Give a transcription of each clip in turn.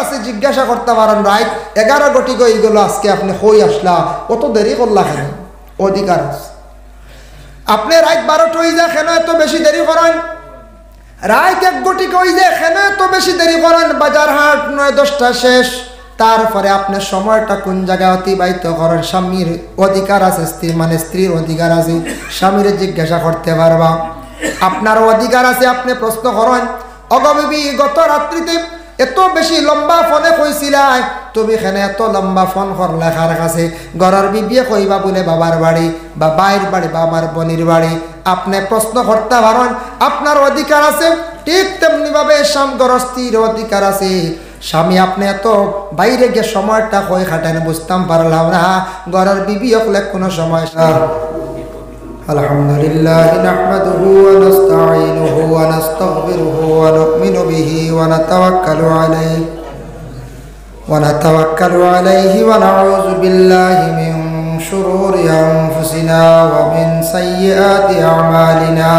কাছে জিজ্ঞাসা করতে পারেন, রাইট 11 ঘটি গই গেল, আজকে আপনি কই আসলা, কত দেরি করলা কেন? অধিকার আছে। আপনি রাইট 12টা হয়ে যায় কেন এত বেশি দেরি করেন? রাইট 1 ঘটি হয়ে যায় কেন এত বেশি দেরি করেন? বাজার হাট 9-10টা শেষ, তারপরে আপনার সময়টা কোন জায়গায় অতিবাহিত করেন? স্বামীর অধিকার আছে, স্ত্রীর অধিকার আছে, স্বামীর জিজ্ঞাসা করতে পারবা। আপনার অধিকার আছে, আপনি প্রশ্ন করেন, ওগো বিবি গত রাত্রিতে এত বেশি লম্বা ফোনে কইছিলাই, তুমি এখানে এত লম্বা ফোন করলে কার কাছে? ঘরের বিবিয়ে কইবা বলে বাবার বাড়ি বা বাইর বাড়ি বা আমার বোনের বাড়ি। আপনি প্রশ্ন করতে পারেন, আপনার অধিকার আছে। ঠিক তেমনি ভাবে স্ত্রীর অধিকার আছে। স্বামী আপনি এত বাইরে গিয়ে সময়টা কই খাটান বুঝতাম পারলাম না, ঘরের বিবি হলে কোনো সময়। আলহামদুলিল্লাহ নাহমাদুহু ওয়া নাস্তাঈনুহু ওয়া নাস্তাগফিরুহু ওয়া নু'মিনু বিহি ওয়া নাতাওয়াক্কালু আলাইহি ওয়া নাউযু বিল্লাহি মিন শুরুরি আনফুসিনা ওয়া মিন সাইয়্যাতি আ'মালিনা।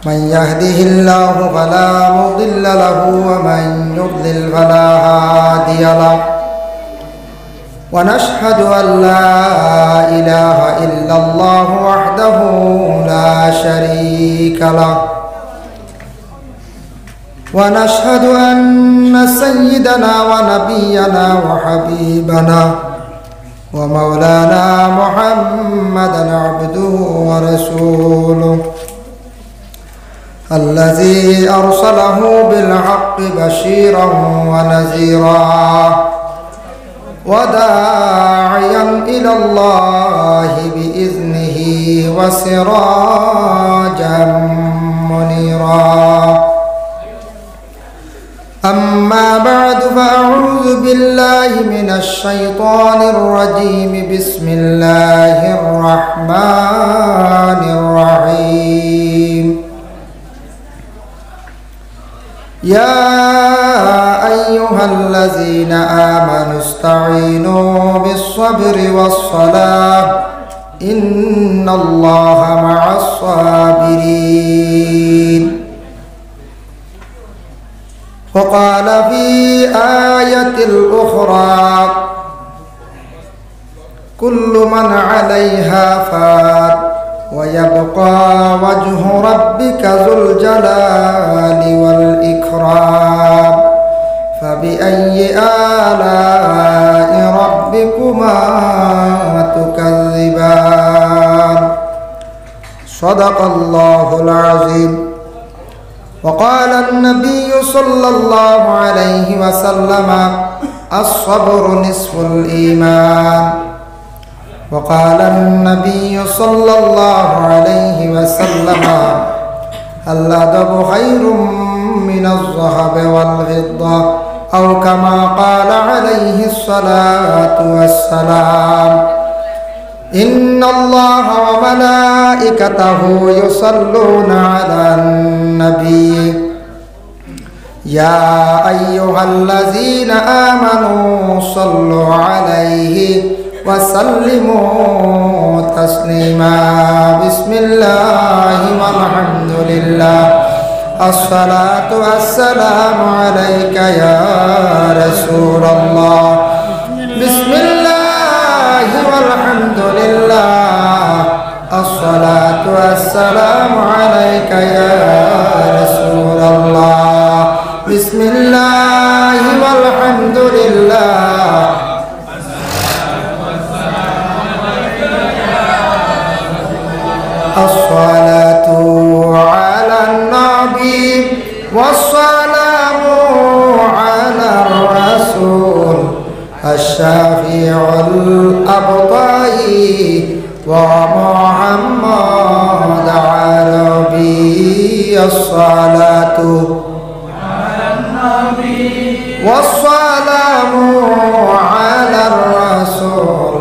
من يهده الله فلا مضل له ومن يضلل فلا هادي له ونشهد أن لا إله إلا الله وحده لا شريك له ونشهد أن سيدنا ونبينا وحبيبنا ومولانا محمدا عبده ورسوله الذي أرسله بالحق بشيرا ونذيرا وداعيا إلى الله بإذنه وسراجا منيرا. أما بعد فأعوذ بالله من الشيطان الرجيم. بسم الله الرحمن الرحيم. يا أيها الذين آمنوا استعينوا بالصبر والصلاة إن الله مع الصابرين. وقال في آية الأخرى كل من عليها فان ويبقى وجه ربك ذو الجلال والإكرام فبأي آلاء ربكما تكذبان. صدق الله العظيم. وقال النبي صلى الله عليه وسلم الصبر نصف الإيمان. وقال النبي صلى الله عليه وسلم الأدب خير من الذهب والفضة أو كما قال عليه الصلاة والسلام. إن الله وملائكته يصلون على النبي يا أيها الذين آمنوا صلوا عليه وسلموا تسليما. بسم الله والحمد لله الصلاة والسلام عليك يا رسول الله. بسم الله والحمد لله الصلاة والسلام عليك يا رسول الله. بسم الله والحمد لله الصلاة على النبي والسلام على الرسول الشافع الأبطال ومحمد عربي. الصلاة على النبي والسلام على الرسول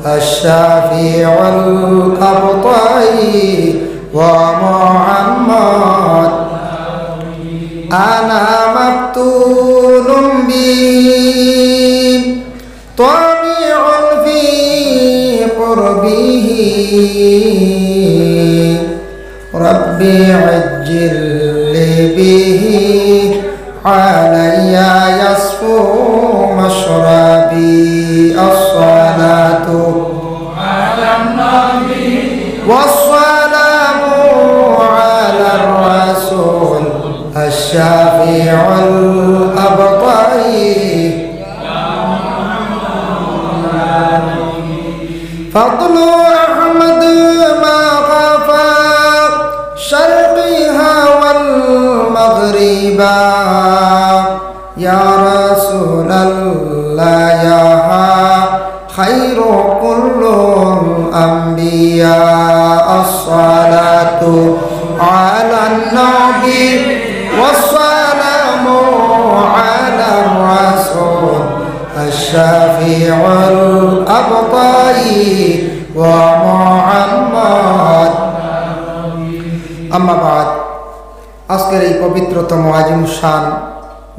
الشافع الأبطال ومحمد. أنا مفتون به طامع في قربه ربي عجل لي به علي يصفو مشربي الصلاة على النبي والسلام على الرسول الشافع الأبطي فضل أحمد ما خفى شرقها والمغربا يا رسول الله يا خير كل الأنبياء الصلاة على النبي والسلام على الرسول الشافع الأبطي ومحمد أما بعد আজকের এই পবিত্রতম আজিম শান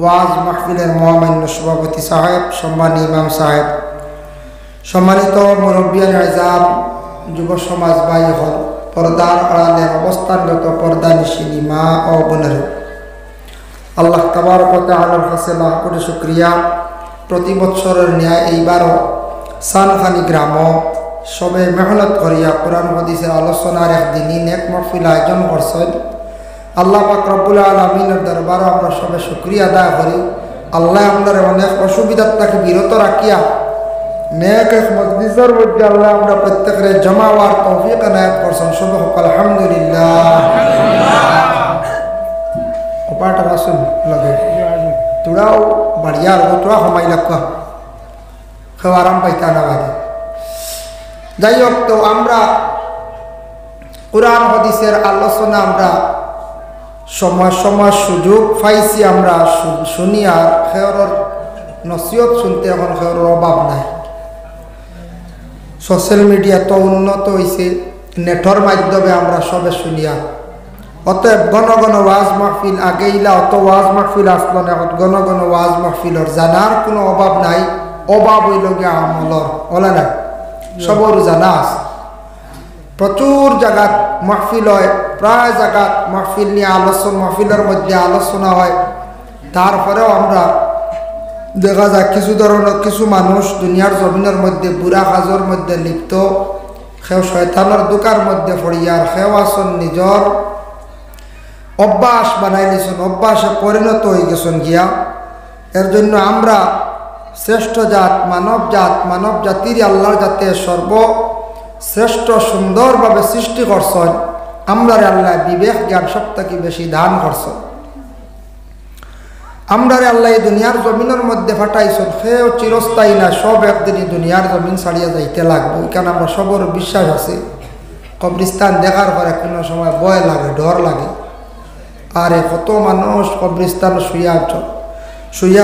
ওয়াজ মাহফিলের মহামান্য সভাপতি সাহেব, সম্মানী ইমাম সাহেব, সম্মানিত মুরব্বিয়ান আযম, যুব সমাজ ভাই হল, পর্দার আড়ালের অবস্থানরত পর্দানিশিনী মা ও বোনেরা, আল্লাহ তাবারক ওয়া তাআলার কাছে লাখ কোটি শুকরিয়া। প্রতি বছরের ন্যায় এইবারও সানখানি গ্রাম সবে মেহনত করিয়া কোরআন হাদিসের আলোচনার একদিনই নেক মাহফিল আয়োজন করছেন। আল্লাহ পাক রব্বুল আলামিনের দরবারে আমরা সবে শুকরিয়া আদায় করি। আল্লাহ আমাদের অনেক অসুবিধার থেকে বিরত রাখিয়া নেক এক মজলিসের মধ্যে আল্লাহ আমরা প্রত্যেকের জমা হওয়ার তৌফিক এনায়েত করছেন। সবে আলহামদুলিল্লাহ। ওপাটা রাসুল লাগে তোরাও বাড়িয়া তোরা সময় লাগা কেউ আরাম পাইতা না বাদে। যাই হোক, তো আমরা কোরআন হাদিসের আলোচনা আমরা সময় সময় সুযোগ পাইছি, আমরা শুনি। আর খেয়রের নসিহত শুনতে এখন খেয়রের অভাব নাই। সোশ্যাল মিডিয়া তো উন্নত হয়েছে, নেটর মাধ্যমে আমরা সবে শুনিয়া। অতএব ঘন ঘন ওয়াজ মাহফিল আগেইলা, অত ওয়াজ মাহফিল আসলো না, ঘন ঘন ওয়াজ মাহফিলর জানার কোনো অভাব নাই। অভাব হইল গিয়া আমলর, বলে না সবর জানা আছে। প্রচুর জায়গাত মাহফিল হয়, প্রায় জায়গাত মাহফিল নিয়ে আলোচনা, মাহফিলের মধ্যে আলোচনা হয়। তারপরেও আমরা দেখা যায় কিছু ধরনের কিছু মানুষ দুনিয়ার জমিনের মধ্যে বুড়া কাজের মধ্যে লিপ্ত, সেও শয়তানের দোকার মধ্যে পড়িয়ার সেও আসন নিজর অভ্যাস বানাই নিছেন, অভ্যাসে পরিণত হয়ে গেছেন গিয়া। এর জন্য আমরা শ্রেষ্ঠ জাত, মানব জাতির আল্লাহর যাতে সর্বশ্রেষ্ঠ সুন্দরভাবে সৃষ্টি করছেন, আমরারে আল্লাহ বিবেক জ্ঞান সব থেকে বেশি দান করছেন। আমরারে আল্লাহ এই দুনিয়ার জমিনের মধ্যে ফাটাইছেন, সেও চিরস্থায়ী না, সব একদিনই দুনিয়ার জমিন ছাড়িয়ে যাইতে লাগবে। এখানে আমরা সবর বিশ্বাস আছে। কবরিস্তান দেখার পরে কোনো সময় ভয় লাগে, ডর লাগে। আরে কত মানুষ কবরিস্তান শুইয়া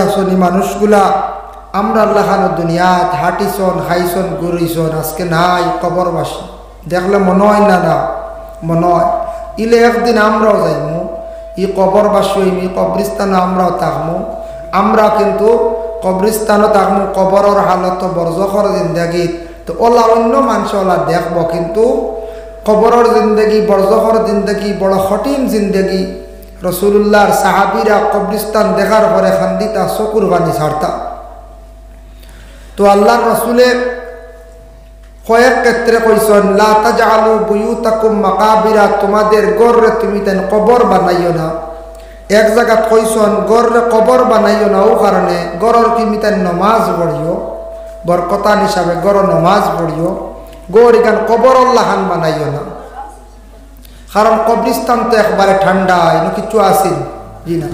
আছেন, এই মানুষগুলা আমরা আল্লাহ খানো দুনিয়াত হাঁটিছন, খাইছন, ঘুরিছন, আজকে নাই কবরবাসী। দেখলে মনে হয় না, না মনে হয় ইলে একদিন আমরাও যাইমু, ই কবরবাসী হইম, ই কবরিস্তানও আমরাও থাকমু। আমরা কিন্তু কবরিস্তানও থাকমু, কবরের হালত বরজখর জিন্দাগিত। তো ওলা অন্য মানুষ ওলা দেখব, কিন্তু কবরের জিন্দগি, বরজখর জিন্দগি বড় কঠিন জিন্দগি। রসুল্লাহর সাহাবিরা কবরিস্তান দেখার পরে খান্দিতা, চকুর পানি ছাড়তা। তো আল্লাহর রসুলে কয়েক ক্ষেত্রে কইছেন, লা তাজআলু বুয়ুতাকুম মাকাবিরা, তোমাদের গড়রে তুমি তেন কবর বানাইও না। এক জায়গা কইছেন গড়রে কবর বানাইও না, ও কারণে গড়র তুমি তেন নমাজ পড়িও, বরকতান হিসাবে গড় নমাজ পড়িও। গড় ইখান কবর আল্লাহান বানাইও না, কারণ কবরিস্তান তো একবারে ঠান্ডা, এনে কিচ্ছু আসেন জি না,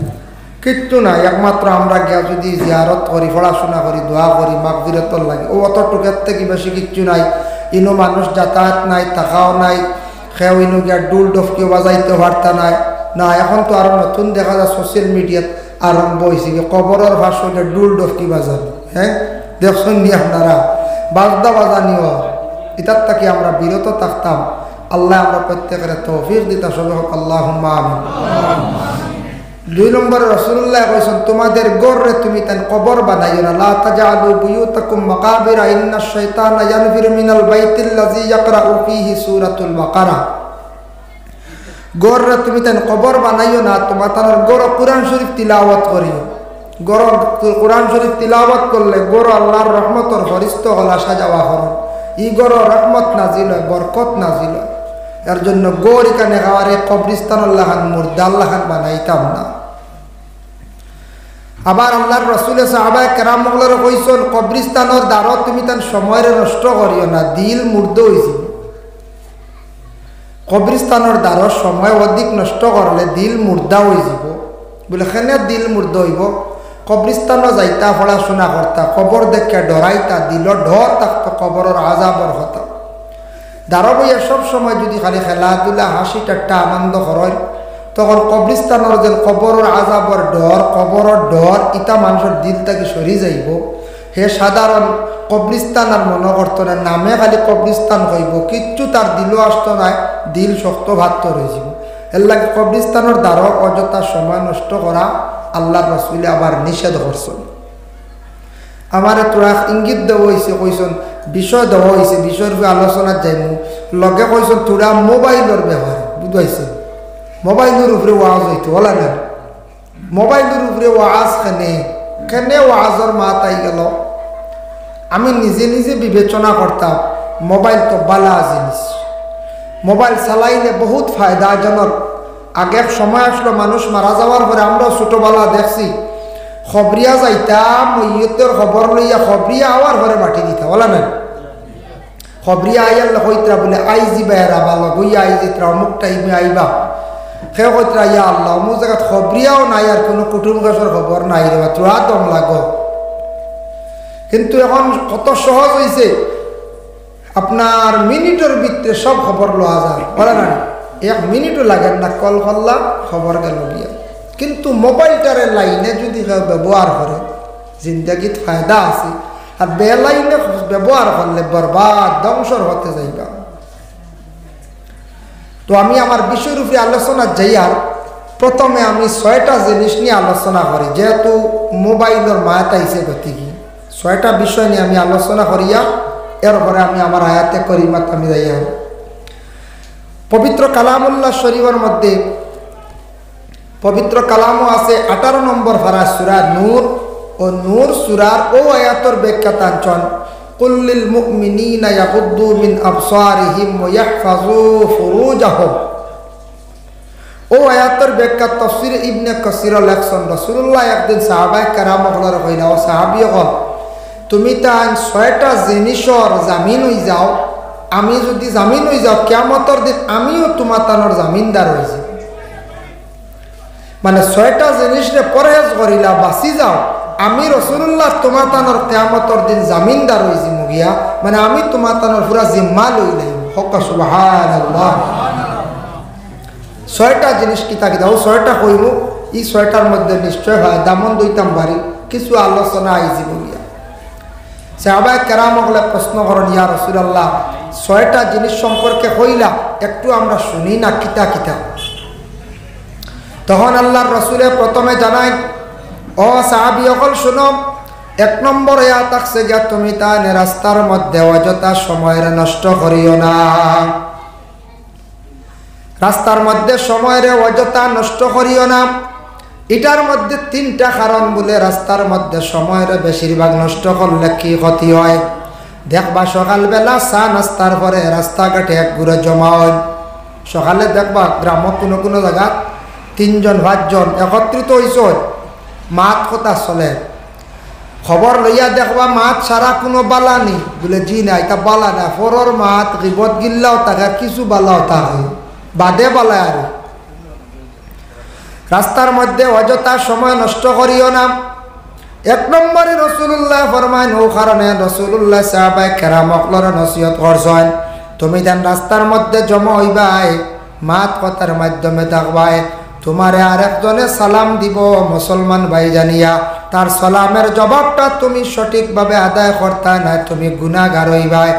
কিচ্ছু নাই। একমাত্র আমরা গিয়া যদি জিয়ারত করি, পড়াশোনা করি, দোয়া করি, মাগফিরাতর লাগে, ও অতটুকের থেকে বেশি কিচ্ছু নাই। ইনো মানুষ যাতায়াত নাই, থাকাও নাই, সেও ইনো গিয়া ডুল ডফকিও বাজাইতে পারতা নাই না। এখন তো আরো নতুন দেখা যায় সোশ্যাল মিডিয়াত আরম্ভ হয়েছে, কবরের ভাষণে ডুল ডফকি বাজান। হ্যাঁ দেখছেন নি আপনারা, বাজদা বাজানিও, এটার থেকে আমরা বিরত থাকতাম। আল্লাহ আমরা প্রত্যেকের তৌফিক দিতা, সবাই হোক আল্লাহুম্মা আমিন। 2 নম্বরে রাসূলুল্লাহ কইছেন, তোমাদের গড়রে তুমি তেন কবর বানাইও না। লা তাজআলু বুয়ুতাকুম মাকাবিরা ইন্নাশ শাইতানা ইয়ানফিরু মিনাল বাইতিল্লাযী ইয়াকরাউ ফীহি সূরাতুল বাকারা। গড়রে তুমি তেন কবর বানাইও না, তোমার তার গড় কুরআন শরীফ তিলাওয়াত করিও। গরম কোরআন শরীফ তিলাওয়াত করলে গরো আল্লাহর রহমতর ফরিস্ত হল আসা যাওয়া হরণ ই গরো রহমত নাজিল হয়, বরকত নাজিল হয়। এর জন্য গৌর এখানে খাওয়ারে কবরিস্তান আল্লাহান মুর্দা আল্লাহান বানাইতাম না। আবার আল্লাহর রসুলের সাহাবায়ে কেরাম মগলেরও কইছেন কবরিস্তানের দ্বারত তুমি তার সময়ের নষ্ট করিও না, দিল মুর্দ হয়েছিল। কবরিস্তানের দ্বারত সময় অধিক নষ্ট করলে দিল মুর্দা হয়ে যাব। বলে কেনে দিল মুর্দ হইব? কবরিস্তানও যাইতা পড়াশোনা করতা, কবর দেখে ডরাইতা, দিল ডর থাকতো কবরের আজাবর হতা। দ্বারা বইয়া সব সময় যদি খালি খেলাধুলা হাসি ঠাট্টা আনন্দ করেন তখন কবরিস্তানের যে কবরের আজাবর ডর, কবরের ডর ইটা মানুষের দিল থেকে সরি যাইব। হে সাধারণ কবরিস্তান আর মনে করতো না, নামে খালি কবরিস্তান হইব, কিচ্ছু তার দিলও আসতো না, দিল শক্ত ভাত রয়েছিল। এর লাগে কবরিস্তানের দ্বারা অযথা সময় নষ্ট করা আল্লাহর রাসূল আবার নিষেধ করছেন। আমার তোরা ইঙ্গিত দেওয়া হয়েছে, কইসন বিষয় দেওয়া হয়েছে, বিষয়ের উপরে আলোচনা যাইমু, লগে কইসন তোরা মোবাইলের ব্যবহার বুঝাইছে। মোবাইলের উপরে ওয়াজ হইতো বলা না, মোবাইলের উপরে ওয়াজ কেনে কেনে ওয়াজের মাত আই গেল। আমি নিজে নিজে বিবেচনা করতাম মোবাইল তো বালা জিনিস, মোবাইল চালাইলে বহুত ফায়দাজনক। আগের সময় আসলো মানুষ মারা যাওয়ার পরে আমরাও ছোটবেলা দেখছি খবরিয়া যাইতাম, মইয়তের খবর লইয়া খবরিয়া আওয়ার ঘরে মাটি দিতা বলা না, খবরিয়া আইয়াল হইতরা বলে আই যাবা এরা ভালো বইয়া আই যেতরা অমুক টাইমে আইবা, সে হইতরা ইয়া আল্লাহ অমুক জায়গাত খবরিয়াও নাই আর কোনো কুটুম গাছের খবর নাই রে, তোরা দম লাগো। কিন্তু এখন কত সহজ হয়েছে, আপনার মিনিটের ভিতরে সব খবর লওয়া যায় বলে না, 1 মিনিটও লাগেন না, কল করলাম খবর গেল গিয়া। কিন্তু মোবাইলটারে লাইনে যদি কেউ ব্যবহার করে জিন্দগিত ফায়দা আছে, আর বেলাইনে ব্যবহার করলে বরবাদ ধ্বংসর হতে যাইবা। তো আমি আমার বিষয়ের উপরে আলোচনা যাইয়ার প্রথমে আমি 6টা জিনিস নিয়ে আলোচনা করি, যেহেতু মোবাইলের মায়াত আইসে গতিকে 6টা বিষয় নিয়ে আমি আলোচনা করিয়া এরপরে আমি আমার আয়াতে করিমাত আমি যাইয়া। পবিত্র কালামুল্লাহ শরীফের মধ্যে পবিত্র কালামও আছে 18 নম্বর পারা সূরা নূর, ও নূর সূরার ও আয়াতের ব্যাখ্যা টানছন কুল্লিল মুমিনিনা ইয়াগুদ্দু মিন আবসারিহিম ওয়া ইয়াহফাযু ফুরুজাহুম। ও আয়াতের ব্যাখ্যা তাফসীর ইবনে কাসির লেখছেন রাসূলুল্লাহ একদিন সাহাবায়ে কেরাম হলর কইলা, ও সাহাবী হল তুমি তান 6টা জিনিসর জামিন হই যাও, আমি যদি জামিন হই যাও কিয়ামতের দিন আমিও তোমার তানোর জামিনদার হই যাব। মানে 6টা জিনিসরে পরহেজ করিলা বাঁচি যাও, আমি রাসূলুল্লাহ তোমার তানোর কিয়ামতের দিন জামিনদার হই যাম গিয়া, মানে আমি তোমার তানোর পুরা জিম্মা লই লাইম। হক সুবহানাল্লাহ। 6টা জিনিস কি থাকি দাও, 6টা কইব, এই 6টার মধ্যে নিশ্চয় হয় দামন দইতাম বাড়ি কিছু আলোচনা আইজিব গিয়া। সাহাবায়ে কেরাম হলে প্রশ্ন করেন, ইয়া রাসূলুল্লাহ 6টা জিনিস সম্পর্কে কইলা একটু আমরা শুনি না, কিতা কিতা? তখন আল্লাহর রাসূলে প্রথমে জানাই, ও সাহাবী সকল শুনো, 1 নম্বর আয়াত আছে যে তুমি তার রাস্তার মধ্যে অযথা সময় নষ্ট করিও না। রাস্তার মধ্যে সময় অযথা নষ্ট করিও না, এটার মধ্যে 3টা কারণ বলে রাস্তার মধ্যে সময়ের বেশিরভাগ নষ্ট করলে কি ক্ষতি হয়। দেখবা সকালবেলা চা নাস্তার পরে রাস্তাঘাটে এক ঘুরে জমা হয়, সকালে দেখবা গ্রামত কোনো কোনো জায়গা 3 জন 5 জন একত্রিত হয়েছে, মাত কথা চলে, খবর লইয়া দেখবা মাত সারা কোনো বালা নেই, বলে জি না এটা বালা না, ফরর মাত গিবত গিল্লাও থাকে কিছু বালাও থাকে বাদে বালায়। আর রাস্তার মধ্যে অযথা সময় নষ্ট করিও না। 1 নম্বরে রাসূলুল্লাহ ফরমায়, ও কারণে রাসূলুল্লাহ সাহাবায়ে কেরামকলর নসিহত করছেন, তুমি যেন রাস্তার মধ্যে জমা হইবাই, মাত কথার মাধ্যমে থাকবাই, তোমারে আরেকজনে সালাম দিব মুসলমান ভাই জানিয়া, তার সালামের জবাবটা তুমি সঠিকভাবে আদায় করতা না, তুমি গুনাহগার হইবাই।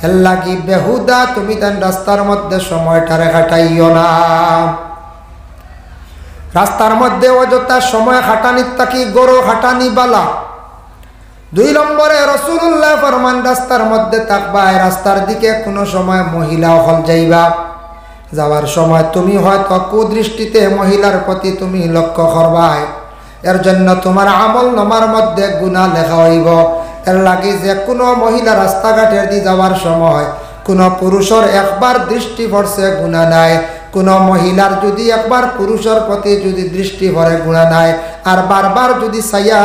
এর লাগি বেহুদা তুমি যেন রাস্তার মধ্যে সময়টারে কাটাইও না। রাস্তার মধ্যে অযথা সময় খাটানির থাকি গরো খাটানি বালা। 2 নম্বরে রাসূলুল্লাহ ফরমান, রাস্তার মধ্যে থাকবা, রাস্তার দিকে কোনো সময় মহিলা হল যাইবা, যাওয়ার সময় তুমি হয়তো কুদৃষ্টিতে মহিলার প্রতি তুমি লক্ষ্য করবাই, এর জন্য তোমার আমল নামার মধ্যে গুনাহ লেখা হইব। এর লাগি যে কোনো মহিলা রাস্তাঘাটের দিয়ে যাওয়ার সময় কোনো পুরুষের একবার দৃষ্টি পড়ছে গুনাহ নাই, কোনো মহিলার যদি একবার পুরুষের প্রতি যদি দৃষ্টি পড়ে গুনাহ নাই, আর বারবার যদি চাইয়া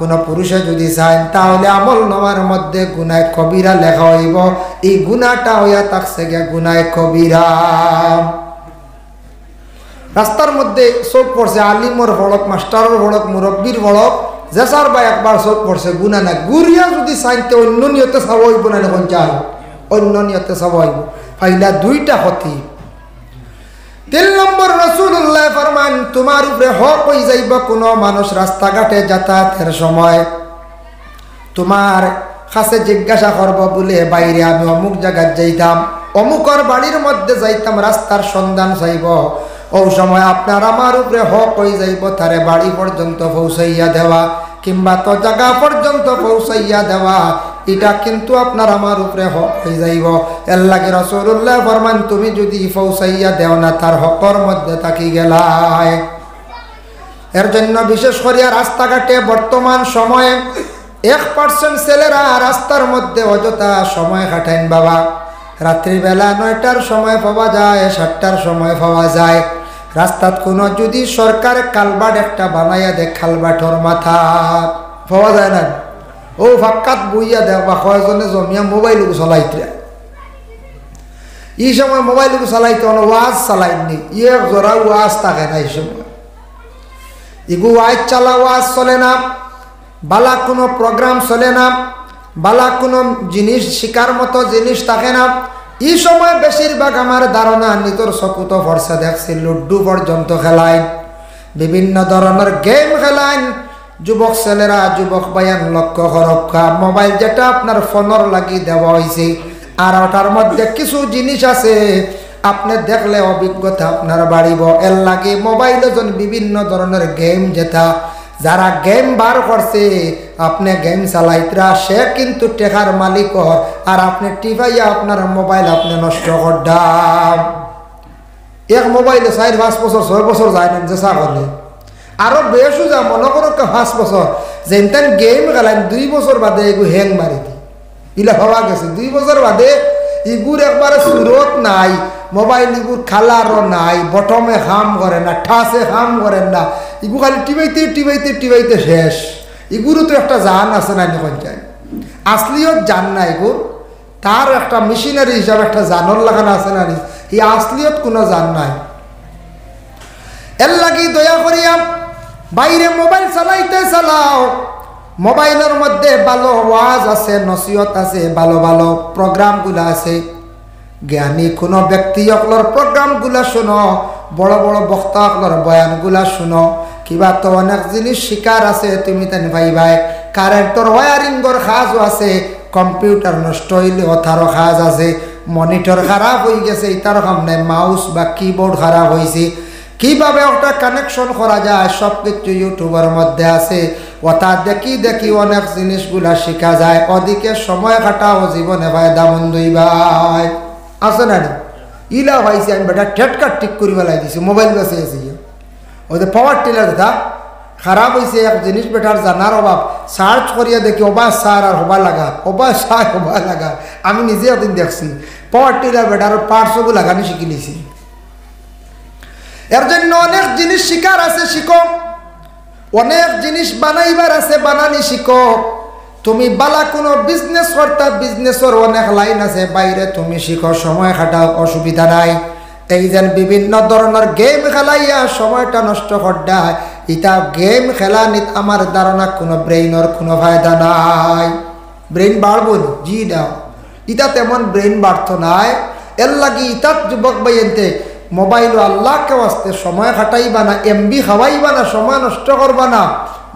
কোনো পুরুষে যদি চায় তাহলে আমল নামার মধ্যে গুনাহ কবিরা লেখা হইব। এই গুনাহটা হইয়া থাকছে গে গুনাহ কবিরা। রাস্তার মধ্যে চোখ পড়ছে, আলিমর ভড়ক, মাস্টারের ভড়ক, মুরব্বীর ভড়ক, জেসার বা একবার চোখ পড়ছে গুনাহ না, গুরিয়া যদি চাইতে অন্য নিয়তে চাব হইব না, এখন চাই অন্য নিয়তে চাব হইব। ফাইলা দুইটা ক্ষতি। 3 নম্বর রাসূলুল্লাহ ফরমান তোমার উপরে হক হয়ে যাইব কোনো মানুষ রাস্তাঘাটে যাতায়াতের সময় তোমার কাছে জিজ্ঞাসা করব বলে বাইরে আমি অমুক জায়গায় যাইতাম, অমুকর বাড়ির মধ্যে যাইতাম, রাস্তার সন্ধান চাইব। ও সময় আপনার আমার উপরে হক হয়ে যাইব তারে বাড়ি পর্যন্ত পৌঁছাইয়া দেওয়া কিংবা তো জায়গা পর্যন্ত পৌঁছাইয়া দেওয়া, এটা কিন্তু আপনার আমার উপরে হক হয়ে যাইব। এর লাগে রাসূলুল্লাহ ফরমান তুমি যদি পৌঁছাইয়া দেও না তার হকর মধ্যে থাকি গেলায়। এর জন্য বিশেষ করিয়া রাস্তাঘাটে বর্তমান সময়ে 1% ছেলেরা রাস্তার মধ্যে অযথা সময় কাটাইন বাবা। রাত্রিবেলা 9টার সময় পাওয়া যায়, 7টার সময় পাওয়া যায়। রাস্তাত কোনো যদি সরকার কালবাট একটা বানাইয়া দেয়, খালবাটর মাথা পাওয়া যায় না, ও ফাক্কাত বইয়া দেয় বা কয়জনে জমিয়া মোবাইল চলাইতে, এই সময় মোবাইল চালাইতে ওয়াজ চালাইনি, ইয়ে জোড়া ওয়াজ থাকে না। এই সময় ইগু ওয়াজ চালা ওয়াজ চলে না, বালা কোনো প্রোগ্রাম চলে না, বালা কোনো জিনিস শিকার মতো জিনিস থাকে না। এই সময় বেশিরভাগ আমার ধারণা নিতর চকুতো ফর্সা দেখছি লুড্ডু পর্যন্ত খেলায়, বিভিন্ন ধরনের গেম খেলায় যুবক ছেলেরা, যুবক বায়ান লক্ষ্য হরক্ষা মোবাইল যেটা আপনার ফোনের লাগি দেওয়া হয়েছে, আর ওটার মধ্যে কিছু জিনিস আছে আপনি দেখলে অভিজ্ঞতা আপনার বাড়িব। এর লাগে মোবাইলে যেন বিভিন্ন ধরনের গেম যেটা যারা গেম বার করছে আপনি গেম চালাইতরা সে কিন্তু টেকার মালিক, আর আপনি টিপাইয়া আপনার মোবাইল আপনি নষ্ট করদাম। এক মোবাইলে 4-5 বছর 6 বছর যায় না যেসা করলে, আরো বেশু যা মনে করো 5 বছর যেন গেম খেলাইন 2 বছর বাদে এগু হ্যাং মারি দি ইলা হওয়া গেছে। 2 বছর বাদে ইগুর একবারে সুরত নাই, মোবাইল ইগুর খালারও নাই, বটমে হাম করে না, ঠাসে হাম করেন না, ইগু খালি টিপাইতে টিপাইতে টিপাইতে শেষ। ইগুরও তো একটা জান আছে না, এখন চাই আসলিও জান না, ইগুর তার একটা মেশিনারি হিসাবে একটা জানর লাগানো আছে না, এই আসলিয়ত কোনো জান নাই। এর লাগি দয়া করিয়া বাইরে মোবাইল চালাইতে চালাও, মোবাইলের মধ্যে ভালো ওয়াজ আছে, নসিহত আছে, ভালো ভালো প্রোগ্রামগুলো আছে, জ্ঞানী কোনো ব্যক্তি সকলের প্রোগ্রামগুলো শুনো, বড় বড় বক্তা সকলের বয়ানগুলা শুনো। কিবা তো অনেক জিনিস শিকার আছে, তুমি তেন ভাই ভাই কারেন্টর ওয়ারিংর কাজও আছে, কম্পিউটার নষ্ট হইলে তারও কাজ আছে, মনিটর খারাপ হয়ে গেছে তারও কাম নাই, মাউস বা কিবোর্ড খারাপ হয়েছে, কিভাবে ওটা কানেকশন করা যায় সব কিছু ইউটিউবের মধ্যে আছে। ওটা দেখি দেখি অনেক জিনিসগুলা শেখা যায়, ওদিকে সময় কাটাও জীবনে ফায়দা মন্দই ভাই আছে না। ইলা ভাইছি আমি বেটা ঠেটকাট ঠিক করি বেলাই দিছি, মোবাইল বেঁচে আছি ওদের পাওয়ার টিলার দাদা খারাপ হয়েছে এক জিনিস বেটার জানার অভাব, সার্চ করিয়া দেখি ওবা সার আর হবা লাগা, ওবা সার হবা লাগা। আমি নিজে একদিন দেখছি পাওয়ার টিলার বেটার পার্টসগুলো লাগানি শিখি নিছি। এর জন্য অনেক জিনিস শিকার আছে, শিখো। অনেক জিনিস বানাইবার আছে, বানানি শিখো। তুমি বালা কোনো বিজনেস করতা, বিজনেসের অনেক লাইন আছে, বাইরে তুমি শিখো, সময় খাটাও, অসুবিধা নাই। এই যেন বিভিন্ন ধরনের গেম খেলাইয়া সময়টা নষ্ট করডায়, এটা গেম খেলা নিত আমার ধারণা কোনো ব্রেইনের কোনো ফায়দা নাই। ব্রেইন বাড়বো নি জি দাও, এটা তেমন ব্রেইন বাড়তো নাই। এর লাগি ইতাত যুবক বাইনতে মোবাইল আল্লাহকে আসতে সময় খাটাইবা না, এমবি খাওয়াইবা না, সময় নষ্ট করবা না।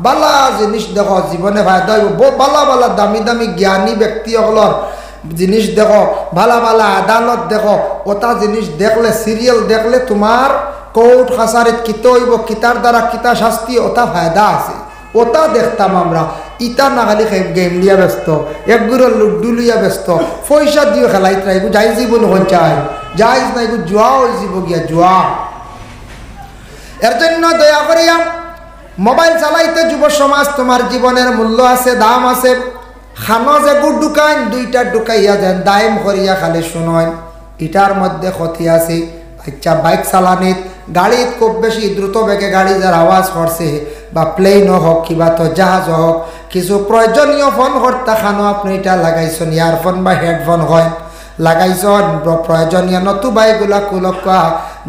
বালা জিনিস দেখো, জীবনে ফায়দা হইব। বালা বালা দামি দামি জ্ঞানী ব্যক্তি সকলের জিনিস দেখো, ভালা ভালা আদালত দেখো, ওটা জিনিস দেখলে, সিরিয়াল দেখলে তোমার কোর্ট কাছারিত কিতা হইব, কিতার দ্বারা কিতা শাস্তি, ওটা ফায়দা আছে, ওটা দেখতাম আমরা। ইটা না খালি গেম লিয়া ব্যস্ত, একগুলো লুড্ডু লিয়া ব্যস্ত, পয়সা দিয়ে খেলাইত না, এগুলো যাই জীবন হন চাই যাইজ না, এগুলো জুয়া হয়ে যাব গিয়া জুয়া। এর জন্য দয়া করিয়া মোবাইল চালাইতে যুব সমাজ তোমার জীবনের মূল্য আছে, দাম আছে। খানো যে গুড় ঢুকাইন দুইটা ঢুকাইয়া দেন, দাইম করিয়া খালি শুনয়, এটার মধ্যে ক্ষতি আছে। আচ্ছা, বাইক চালানিত গাড়িত খুব বেশি দ্রুত বেগে গাড়ি যার আওয়াজ করছে বা প্লেনও হোক কিবা তো জাহাজ হোক, কিছু প্রয়োজনীয় ফোন করতে খানো আপনি এটা লাগাইছেন, ইয়ারফোন বা হেডফোন হয় লাগাইছেন প্রয়োজনীয়, নতুবা এগুলা কুলকা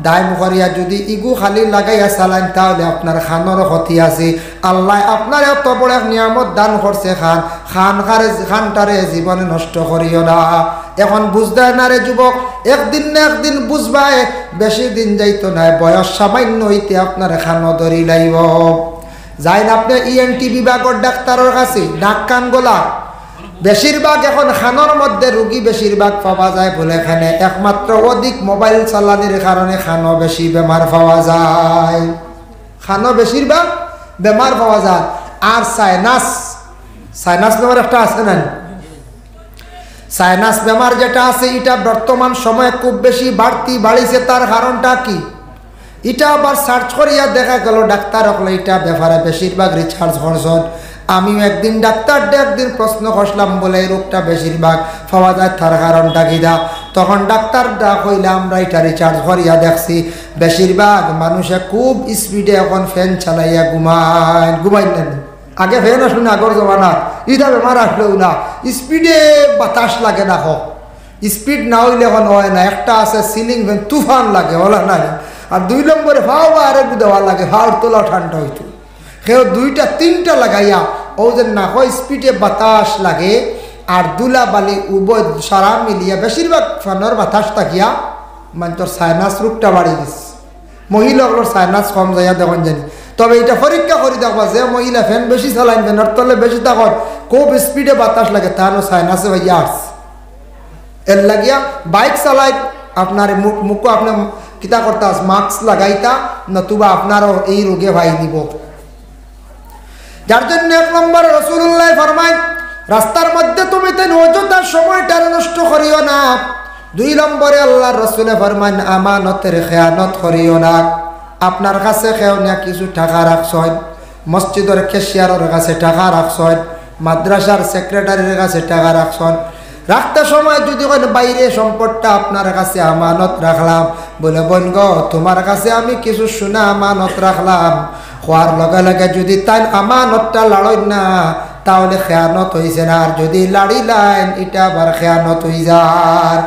দাইম করিয়া যদি ইগু খালি লাগাইয়া চালান তাহলে আপনার খানোরও ক্ষতি আছে। আল্লাহ আপনার এত বড় এক নিয়ামত দান করছে, খানটারে জীবনে নষ্ট করিও না। এখন বুঝতে না রে যুবক, একদিন না একদিন বুঝবাই, বেশি দিন যাইতো না, বয়স সামান্য হইতে আপনার খানো ধরি লাইব। যাইন আপনি ইএনটি বিভাগের ডাক্তারের কাছে, নাক কান গলা বেশিরভাগ এখন খানোর মধ্যে রুগী বেশিরভাগ পাওয়া যায় বলে এখানে একমাত্র অধিক মোবাইল চালানির কারণে খানো বেশি বেমার পাওয়া যায়, খানো বেশিরভাগ বেমার পাওয়া যায়। আর সাইনাস বেমার একটা আছে না, সাইনাস বেমার যেটা আছে এটা বর্তমান সময়ে খুব বেশি বাড়িছে। তার কারণটা কি? এটা আবার সার্চ করিয়া দেখা গেল ডাক্তার হলে এটা ব্যাপারে বেশিরভাগ রিসার্চ করছেন। আমিও একদিন একদিন প্রশ্ন করলাম বলে এই রোগটা বেশিরভাগ পাওয়া যায়, তার কারণটা কিনা? তখন ডাক্তারটা কইলে আমরা এটা রিসার্চ করিয়া দেখছি বেশিরভাগ মানুষে খুব স্পিডে এখন ফ্যান চালাইয়া ঘুমাই নেন। আগে ফ্যান আসলো না আগর জমানা, এটা বেমার আসলেও না, স্পিডে বাতাস লাগে না, হোক স্পিড না হইলে এখন হয় না। একটা আছে সিলিং ফ্যান, তুফান লাগে ওলা না। আর 2 নম্বরে ভাও আরে দেওয়া লাগে, ভাওর তোলা ঠান্ডা হইতো, কেউ 2টা 3টা লাগাইয়া ও যে না হয় স্পিডে বাতাস লাগে। আর দুলা বালি উভয় সারা মিলিয়া বেশিরভাগ ফ্যানের বাতাস থাকিয়া তোর সাইনাস রোগটা বাড়ি দিচ্ছে। মহিলাগুলোর সাইনাস কম যাইয়া দেখুন জানি। তবে এটা পরীক্ষা করে দেখবা যে মহিলা ফ্যান বেশি চালাইন, ফ্যানের তলে বেশি তখন খুব স্পিডে বাতাস লাগে, তাহলে সাইনাসে হইয়া আসছে। এর লাগিয়া বাইক চালাই আপনার মুখ আপনার কিতা করতে আস মাস্ক লাগাইতা, নতুবা আপনারও এই রোগে ভাই দিব। যার জন্য 1 নম্বর রাসূলুল্লাহ ফরমায় রাস্তার মধ্যে তুমি তাই অযথা সময়টা নষ্ট করিও না। 2 নম্বরে আল্লাহর রাসূল ফরমান আমানতের খেয়ানত করিও না। আপনার কাছে কেউ না কিছু টাকা রাখছেন, মসজিদের ক্যাশিয়ারের কাছে টাকা রাখছেন, মাদ্রাসার সেক্রেটারির কাছে টাকা রাখছেন, রাখতে সময় যদি কোনো বাইরে সম্পদটা আপনার কাছে আমানত রাখলাম, বলে বোন গো তোমার কাছে আমি কিছু সোনা আমানত রাখলাম, হওয়ার লগে লগে যদি তাই আমানতটা লাড়ই না তাহলে খেয়ানত হয়েছে না। আর যদি লাড়িলাইন এটা আবার খেয়ানত হয়ে যার।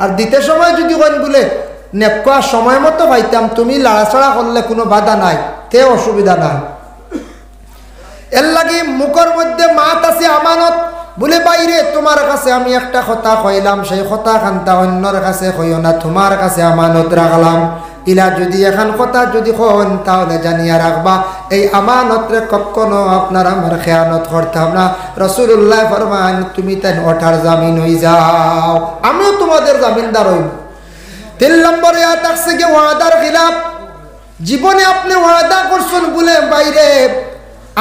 আর দিতে সময় যদি কোন বলে নেপকা সময় মতো পাইতাম, তুমি লাড়াছাড়া করলে কোনো বাধা নাই, তে অসুবিধা নাই। এর লাগি মুখের মধ্যে মাত আছে আমানত, বলে বাইরে তোমার কাছে আমি একটা কথা কইলাম, সেই কথা খান্তা অন্যর কাছে কইও না, তোমার কাছে আমানত রাখলাম। ইলা যদি এখন কথা যদি হন তাহলে জানিয়া রাখবা এই আমানতরে কখনো আপনার আমার খেয়ানত করতাম না। রাসূলুল্লাহ ফরমান তুমি তাই ওঠার জামিন হয়ে যাও, আমিও তোমাদের জামিনদার হইব। 3 নম্বরে আসছে কি ওয়াদার খিলাফ। জীবনে আপনি ওয়াদা করছেন বলে বাইরে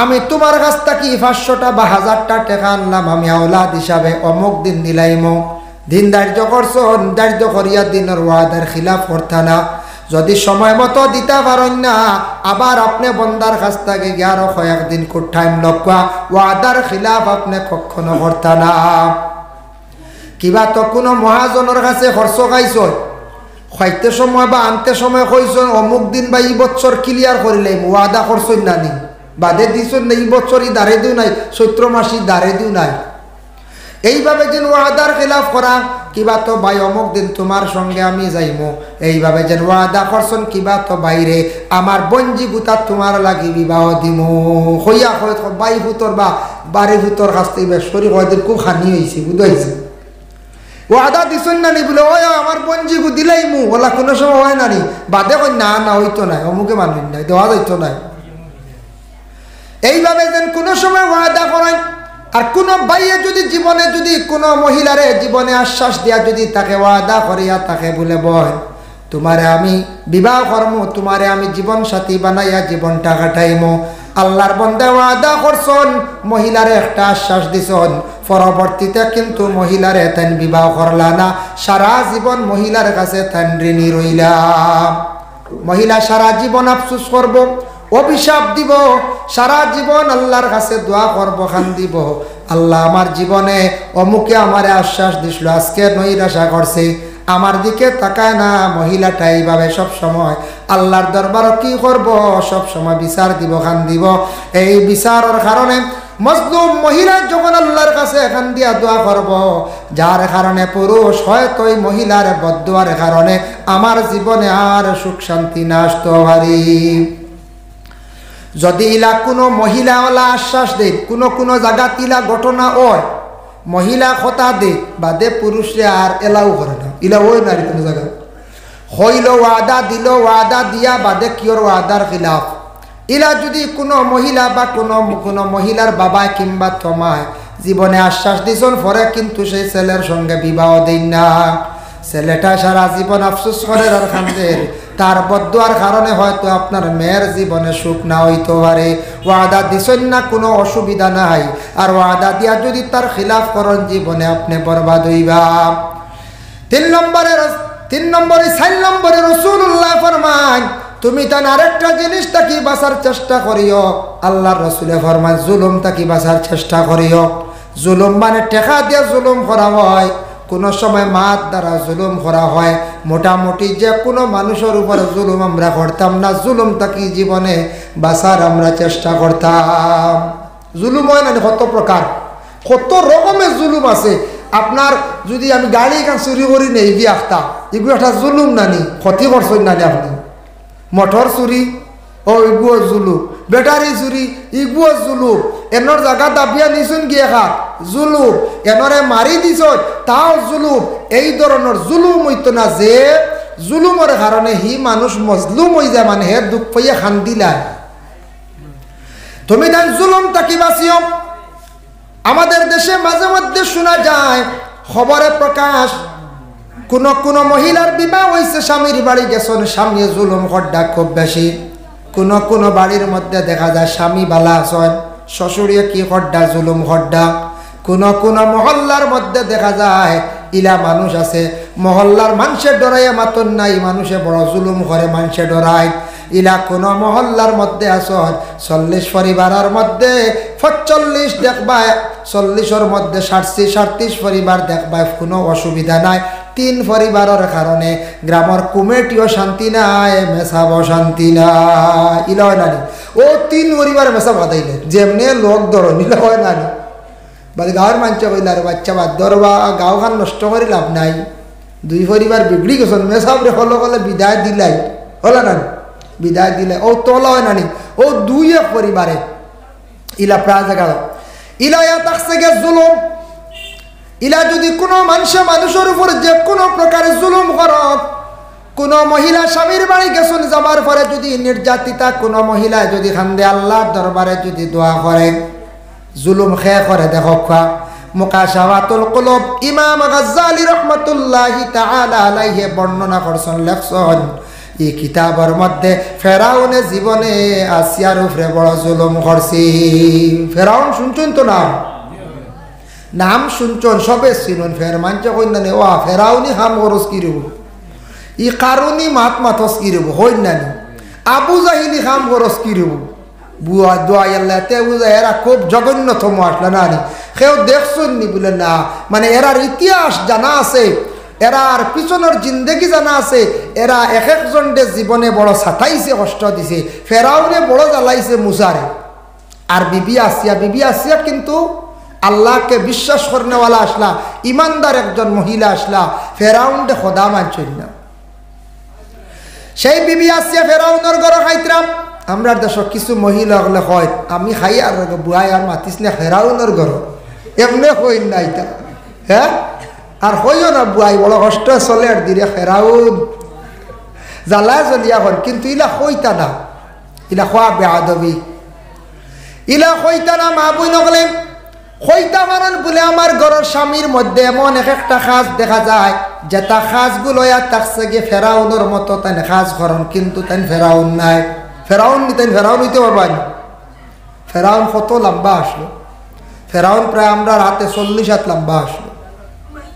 আমি তোমার কাছ থেকে 500টা বা 1000টা টাকা আনলাম, আমি আওলাদ হিসাবে অমুক দিন দিলাইমো, দিন ধার্য করছেন, ধার্য করিয়া দিনের ওয়াদার খিলাফ করতা না। যদি সময় মতো দিতে পারেন না আবার আপনি বন্দার কাছ থেকে 11 কয়েকদিন খুব টাইম লগা, ওয়াদার খিলাফ আপনি কখনো করতা না। কিবা তো কোনো মহাজনের কাছে খরচ খাইছ, খাইতে সময় বা আনতে সময় কইছ অমুক দিন বা এই বছর ক্লিয়ার করিলাম, ওয়াদা করছেন না নি, বাদে দিছেন না এই বছরই দাঁড়ে দিও নাই, চৈত্র মাসি দাঁড়ে দিও নাই। এইভাবে যেন ওয়াদার খিলাফ করা, কিবা তো ভাই অমুক দিন তোমার সঙ্গে আমি যাইমো, এইভাবে যেন ওয়াদা করছেন কিবা তো বাইরে আমার বঞ্জি গুতা তোমার লাগি বিবাহ দিমু, হইয়া হয় বাই ভূতর বা বাড়ি ভূতর কাছ থেকে শরীর হয়তো খুব হানি হয়েছে, বুঝাইছে। ওয়াদা দিছেন না নি বলে ওই আমার বঞ্জি গু দিলাইমু, ওলা কোনো সময় হয় না নি, বাদে কই না না হইতো নাই, অমুকে মানুষ নাই, দেওয়া যাইতো নাই। এইভাবে যেন কোনো সময় ওয়াদা করেন। আর কোনো ভাইয়ে যদি জীবনে যদি কোনো মহিলারে জীবনে আশ্বাস দিয়া যদি তাকে ওয়াদা করিয়া তাকে বলে বল তোমারে আমি বিবাহ করমু, তোমারে আমি জীবন সাথী বানাইয়া জীবনটা কাটাইমু, আল্লাহর বান্দা ওয়াদা করছন, মহিলারে একটা আশ্বাস দিছন, পরবর্তীতে কিন্তু মহিলারে তাই বিবাহ করলা না, সারা জীবন মহিলার কাছে তাই ঋণী রইলা। মহিলা সারা জীবন আফসোস করব, অভিশাপ দিব, সারা জীবন আল্লাহর কাছে দোয়া করব, খান দিব, আল্লাহ আমার জীবনে অমুকে আমারে আশ্বাস দিছিল, আজকে নৈরাশা করছে, আমার দিকে তাকায় না। মহিলাটা এইভাবে সব সময় আল্লাহর দরবার কি করব, সব সময় বিচার দিব, খান দিব। এই বিচারের কারণে মজলুম মহিলা যখন আল্লাহর কাছে এখান দিয়া দোয়া করব, যার কারণে পুরুষ হয়তো ওই মহিলার বদদোয়ার কারণে আমার জীবনে আর সুখ শান্তি না আসতে পারি। যদি ইলা কোনো মহিলাওয়ালা আশ্বাস দেয়, কোনো জায়গা তিলা ঘটনা হয়, মহিলা কথা দে বাদে পুরুষরে আর এলাও করে না, ইলা ওই নারী কোনো জায়গা হইল ওয়াদা দিল, ওয়াদা দিয়া বাদে কিওর ওয়াদার খিলাফ। ইলা যদি কোনো মহিলা বা কোনো মহিলার বাবা কিংবা তোমায় জীবনে আশ্বাস দিছন পরে কিন্তু সেই ছেলের সঙ্গে বিবাহ দেন না, ছেলেটা সারা জীবন আফসোস করে আর খান্দের, তার বদদোয়ার কারণে হয়তো আপনার মেয়ের জীবনে সুখ না হইতে পারে। ওয়াদা দিছেন না, কোনো অসুবিধা নাই, আর ওয়াদা দিয়া যদি তার খিলাফ করেন জীবনে আপনি বরবাদ হইবা। 3 নম্বরে 4 নম্বরে রাসূলুল্লাহ ফরমান তুমি তার আরেকটা জিনিস তাকি বাঁচার চেষ্টা করিও। আল্লাহর রাসূলে ফরমান জুলুম তাকি বাঁচার চেষ্টা করিও। জুলুম মানে টেকা দিয়ে জুলুম করা হয়, কোনো সময় মাত দ্বারা জুলুম করা হয়, মোটামুটি যে কোনো মানুষের উপরে জুলুম আমরা করতাম না, জুলুম তাকি জীবনে বাঁচার আমরা চেষ্টা করতাম। জুলুম হয় না কত প্রকার, কত রকমের জুলুম আছে। আপনার যদি আমি গাড়ি কান চুরি করি নেই গিয়ে আসতাম, এগুলো একটা জুলুম নানি, ক্ষতি করছেন নানি আপনি। মোটর চুরি ও ইগুও জুলুম, ব্যাটারি চুরি ইগুও জুলুম, এনর জায়গা দাবিয়া নিছুন গিয়ে খা জুলুম, এনরে মারি দিছ তাও জুলুম। এই ধরনের জুলুম হইতো না যে জুলুমের কারণে হি মানুষ মজলুম হয়ে যায়, মানে হে দুঃখ পাইয়া খান দিলায়। তুমি দেন জুলুম তাকি বাঁচিও। আমাদের দেশে মাঝে মধ্যে শোনা যায় খবরে প্রকাশ, কোন মহিলার বিবাহ হয়েছে, স্বামীর বাড়ি গেছেন, স্বামী জুলুম খড্ডা খুব বেশি। কোন বাড়ির মধ্যে দেখা যায় স্বামী বালা আছেন, শ্বশুরিয়ে কি খড্ডা জুলুম খড্ডা। কোন মহল্লার মধ্যে দেখা যায় ইলা মানুষ আছে, মহল্লার মানুষে ডরাইয়া মাতন নাই, মানুষে বড় জুলুম করে, মানুষে ডরায়। ইলা কোন মহল্লার মধ্যে আসন 40 পরিবারের মধ্যে 45 দেখবা, 40-এর মধ্যে 37 পরিবার দেখবা, কোনো অসুবিধা নাই। 3 পরিবারের কারণে গ্রামের কমিটিও শান্তি নাই, মেসাবও শান্তি নাই। ইলা হয় নানি ও 3 পরিবার মেসা বাদাইলে যেমনে লোক ধরো নিলে হয় নানি, বাদ গাঁয়ের মানুষ কইলে আর বাচ্চা বাদ ধরবা, গাঁও খান নষ্ট করে লাভ নাই। 2 পরিবার বিগড়ি গেছেন, মেসাবরে হলো বলে বিদায় দিলাই হলো নানি, বিদায় দিলে ও তোলা হয় নানি, ও 2 পরিবারে ইলা প্রায় জায়গা ইলা থাকছে গে জুলুম। ইলা যদি কোনো মানুষের উপর যে কোনো প্রকার জুলুম করত, কোনো মহিলা স্বামীর বাড়ি গেছেন যাবার পরে যদি নির্যাতিতা কোনো মহিলা যদি খান্দে আল্লাহর দরবারে যদি দোয়া করে, জুলুম খেয়ে করে দেখো মুকাশাফাতুল কুলুব ইমাম গাজ্জালি রাহমাতুল্লাহি তাআলা আলাইহি বর্ণনা করছেন, লেখছেন এই কিতাবের মধ্যে ফেরাউনে জীবনে আসিয়ার উপরে বড় জুলুম করছে। ফেরাউন শুনছেন তো নাম শুনছেন, সবে চিনুন, ফের মানছে কইনানি ও ফেরাউনি হাম খরচ কি রব, ই কারণি মাথস কি রব হইন নানি, আবু জাহিলি হাম খরচ কি রব, বুয়া দোয়া আল্লাহতে বুঝা এরা খুব জঘন্যতম আসলে নানি। কেউ দেখছেন নি বলে না, মানে এরার ইতিহাস জানা আছে, এরার পিছনের জিন্দেগি জানা আছে, এরা এক একজনের জীবনে বড় ছাতাইছে, কষ্ট দিছে। ফেরাউনে বড় জ্বালাইছে মুসারে, আর বিবি আসিয়া কিন্তু আল্লাহকে বিশ্বাস করনেওয়ালা আসলা, ইমানদার একজন মহিলা আসলা, ফেরাউনটা খোদা মানছেন না। সেই বিবি আসিয়া ফেরাউনের ঘর খাইতরাম। আমরা দেশ কিছু মহিলা হলে হয় আমি খাই আর বুয়াই আর মাতিস না ফেরাউনের ঘর, এমনি হইন না এটা, হ্যাঁ আর হইও না বুয়াই বড় কষ্ট চলে আর দিলে ফেরাউন জ্বালা জ্বলিয়া হন, কিন্তু ইলা হইতা না, ইলা খোয়া বেআদবি, ইলা হইতা না। মা বই নকলেন হইতা মারণ বলে আমার ঘরের স্বামীর মধ্যে এমন একটা খাস দেখা যায়, যেটা খাসগুলো থাকছে গিয়ে ফেরাউনের মতো তাই খাস করন, কিন্তু তাই ফেরাউন নাই। ফেরাউন হইতে পারবেন। ফেরাউন কত লম্বা আসলো, ফেরাউন প্রায় আমরা রাতে 40 হাত লম্বা আসলো,